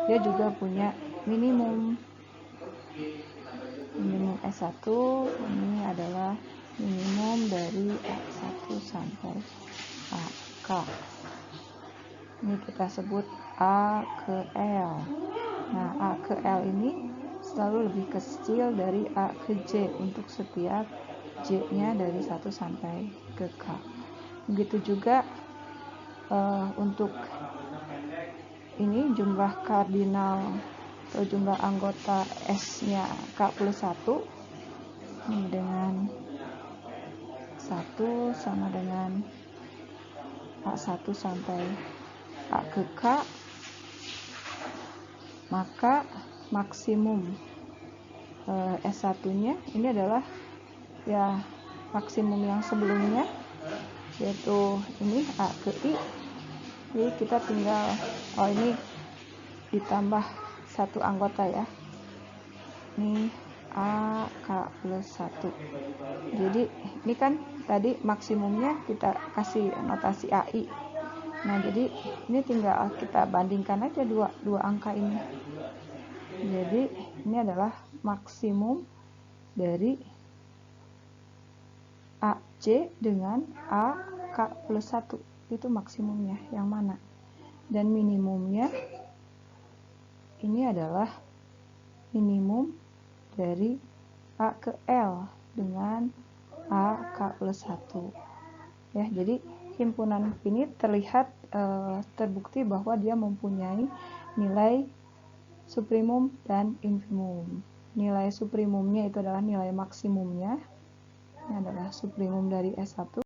Dia juga punya minimum S1, ini adalah minimum dari A1 sampai AK. Ini kita sebut A ke L. Nah, A ke L ini selalu lebih kecil dari A ke J untuk setiap J-nya dari 1 sampai ke K. Begitu juga untuk ini jumlah kardinal atau jumlah anggota S-nya K plus 1 dengan 1 sama dengan A1 sampai A ke K, maka maksimum S1-nya ini adalah ya maksimum yang sebelumnya, yaitu ini A ke I. Jadi kita tinggal ini ditambah satu anggota ya, ini A K plus 1. Jadi ini kan tadi maksimumnya kita kasih notasi AI. Nah, jadi ini tinggal kita bandingkan aja dua angka ini. Jadi ini adalah maksimum dari AC dengan A K plus 1. Itu maksimumnya yang mana? Dan minimumnya ini adalah minimum dari A ke L dengan A K plus 1. Ya, jadi himpunan ini terlihat terbukti bahwa dia mempunyai nilai suprimum dan infimum. Nilai suprimumnya itu adalah nilai maksimumnya, ini adalah suprimum dari S1,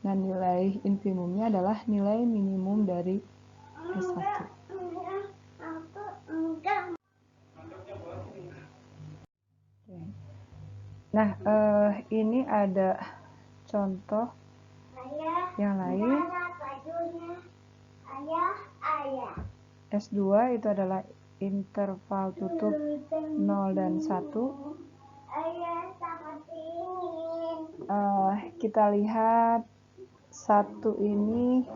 dan nilai infimumnya adalah nilai minimum dari S1. Nah, ini ada contoh yang lain. S2 itu adalah interval tutup 0 dan 1. Kita lihat 1 ini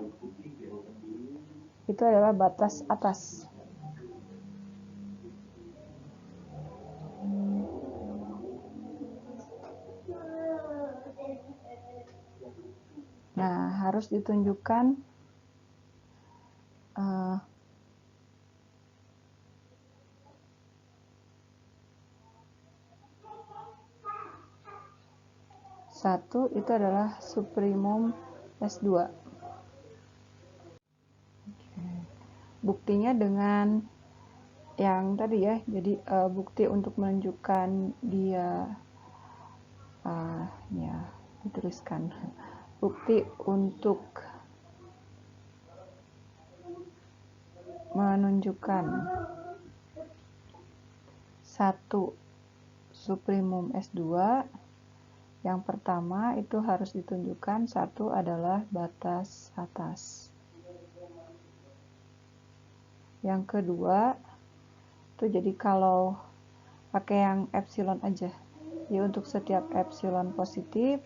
itu adalah batas atas. harus ditunjukkan satu itu adalah suprimum S2. Buktinya dengan yang tadi ya, jadi bukti untuk menunjukkan dia ya dituliskan bukti untuk menunjukkan satu suprimum S2. Yang pertama itu harus ditunjukkan satu adalah batas atas. Yang kedua itu jadi kalau pakai yang epsilon aja, jadi untuk setiap epsilon positif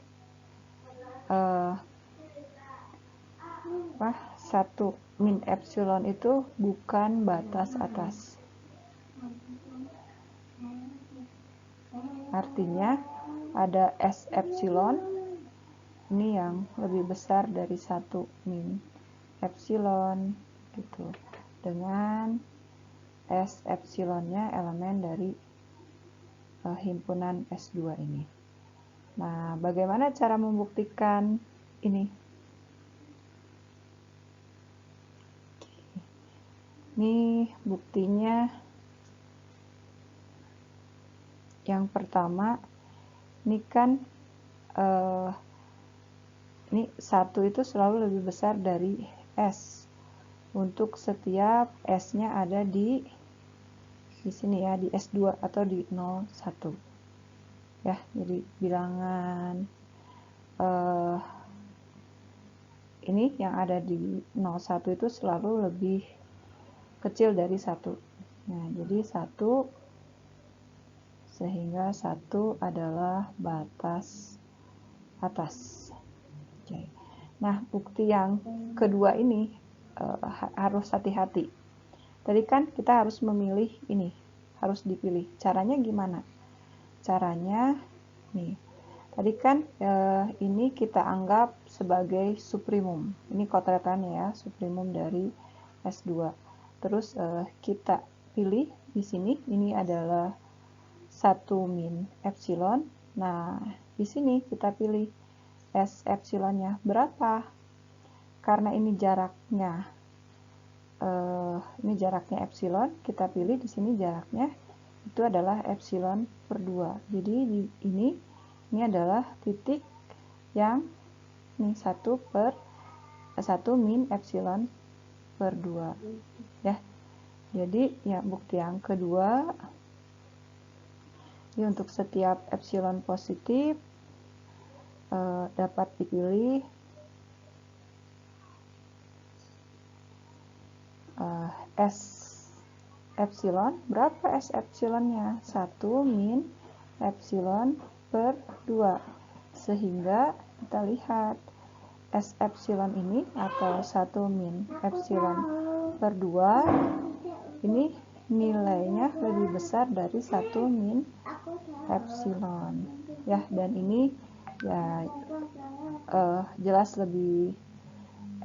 satu min epsilon itu bukan batas atas. Artinya ada S epsilon ini yang lebih besar dari satu min epsilon gitu, dengan S epsilonnya elemen dari himpunan S2 ini. Nah, bagaimana cara membuktikan ini? Ini buktinya yang pertama, ini kan ini satu itu selalu lebih besar dari S untuk setiap S-nya ada di sini ya, di S2 atau di 01 ya. Jadi bilangan ini yang ada di 01 itu selalu lebih kecil dari 1. Nah, jadi 1 sehingga 1 adalah batas atas. Oke. Nah, bukti yang kedua ini harus hati-hati. Tadi kan kita harus memilih ini, harus dipilih. Caranya gimana? Caranya nih. Tadi kan ini kita anggap sebagai suprimum. Ini kotretannya ya, suprimum dari S2. Terus kita pilih di sini, ini adalah 1 min epsilon. Nah, di sini kita pilih S epsilonnya berapa? Karena ini jaraknya epsilon, kita pilih di sini jaraknya itu adalah epsilon per 2. Jadi ini adalah titik yang ini 1 min epsilon per 2 ya. Jadi ya bukti yang kedua, jadi untuk setiap epsilon positif dapat dipilih S epsilon. Berapa S epsilonnya? 1 min epsilon per 2. Sehingga kita lihat S epsilon ini atau 1 min epsilon per 2 ini nilainya lebih besar dari 1 min epsilon ya, dan ini ya jelas lebih,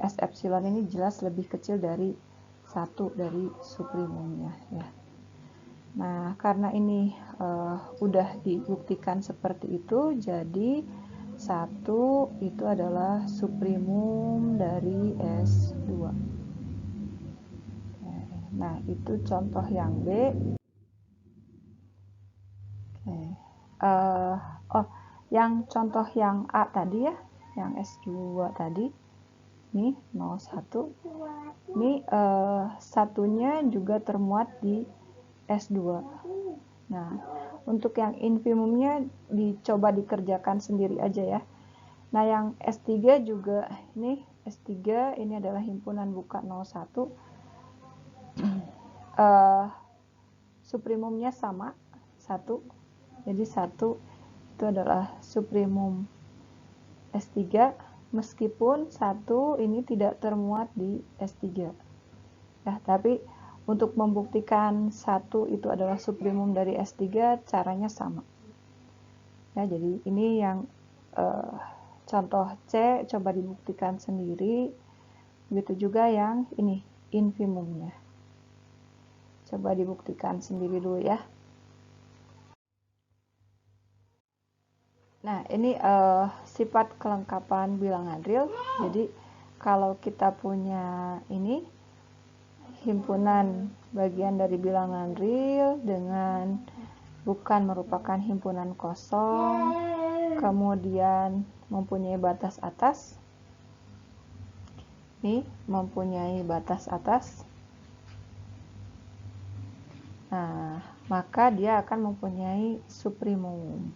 S epsilon ini jelas lebih kecil dari 1 dari suprimumnya ya. Nah, karena ini udah dibuktikan seperti itu, jadi 1 itu adalah suprimum dari S2. Nah, itu contoh yang B. Yang contoh yang A tadi ya, yang S2 tadi, ini 01. Ini satunya juga termuat di S2. Nah, untuk yang infimumnya dicoba dikerjakan sendiri aja ya. Nah, yang S3 juga, ini S3 ini adalah himpunan buka 01. Suprimumnya sama, 1. Jadi 1 itu adalah suprimum S3, meskipun 1 ini tidak termuat di S3. Ya, tapi untuk membuktikan 1 itu adalah suprimum dari S3, caranya sama. Ya, jadi ini yang contoh C coba dibuktikan sendiri. Begitu juga yang ini, infimumnya. Coba dibuktikan sendiri dulu ya. Nah, ini sifat kelengkapan bilangan real. Jadi, kalau kita punya ini, himpunan bagian dari bilangan real dengan bukan merupakan himpunan kosong, kemudian mempunyai batas atas. Ini mempunyai batas atas. Nah, maka dia akan mempunyai suprimum.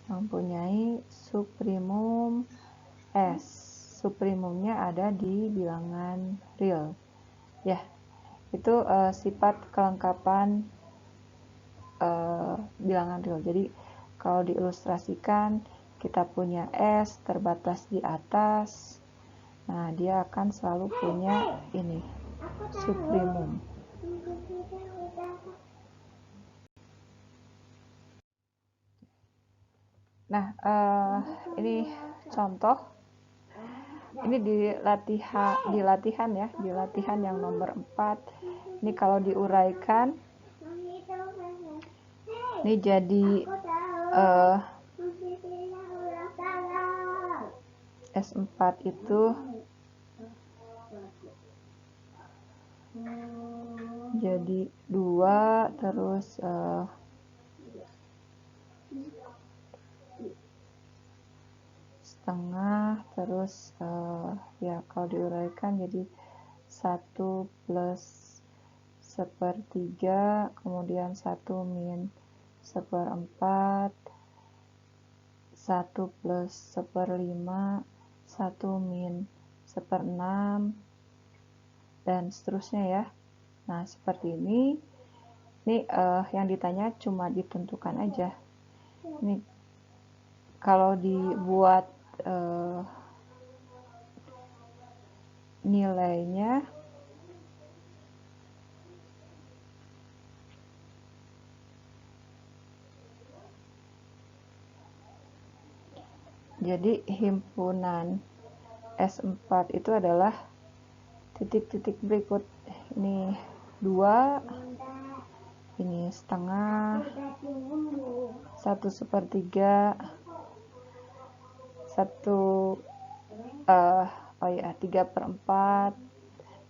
Mempunyai suprimum S. Suprimumnya ada di bilangan real. Ya, itu sifat kelengkapan bilangan real. Jadi, kalau diilustrasikan, kita punya S terbatas di atas. Nah, dia akan selalu punya ini, suprimum. Nah, ini contoh. Ini di latihan ya, di latihan yang nomor 4. Ini kalau diuraikan, ini jadi S4 itu jadi 2, terus setengah, terus ya kalau diuraikan jadi 1 plus 1/3, kemudian 1 min 1/4, 1 plus 1/5, 1 min 1/6, dan seterusnya ya. Nah, seperti ini. Ini yang ditanya cuma ditentukan aja. Ini kalau dibuat nilainya, jadi himpunan S4 itu adalah titik-titik berikut. Ini 2, ini setengah, 1/3, 3/4,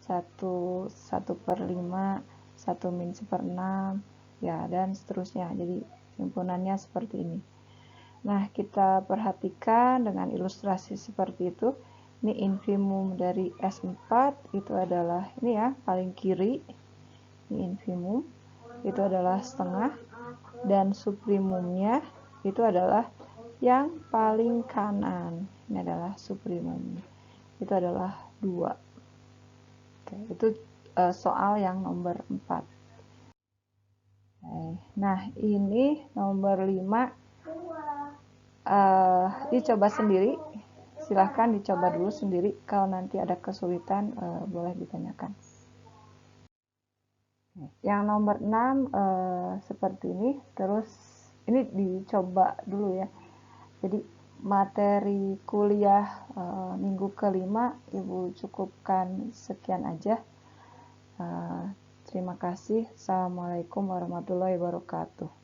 1/5, 1 min 1/6, ya, dan seterusnya. Jadi himpunannya seperti ini. Nah, kita perhatikan dengan ilustrasi seperti itu. Ini infimum dari S4 itu adalah ini ya, paling kiri. Ini infimum itu adalah setengah, dan suprimumnya itu adalah yang paling kanan. Ini adalah suprimum. Itu adalah 2. Oke, itu soal yang nomor 4. Nah, ini nomor 5. Dicoba sendiri. Silahkan dicoba dulu sendiri. Kalau nanti ada kesulitan, boleh ditanyakan. Yang nomor 6 seperti ini. Terus ini dicoba dulu ya. Jadi materi kuliah minggu kelima Ibu cukupkan sekian aja. Terima kasih. Assalamualaikum warahmatullahi wabarakatuh.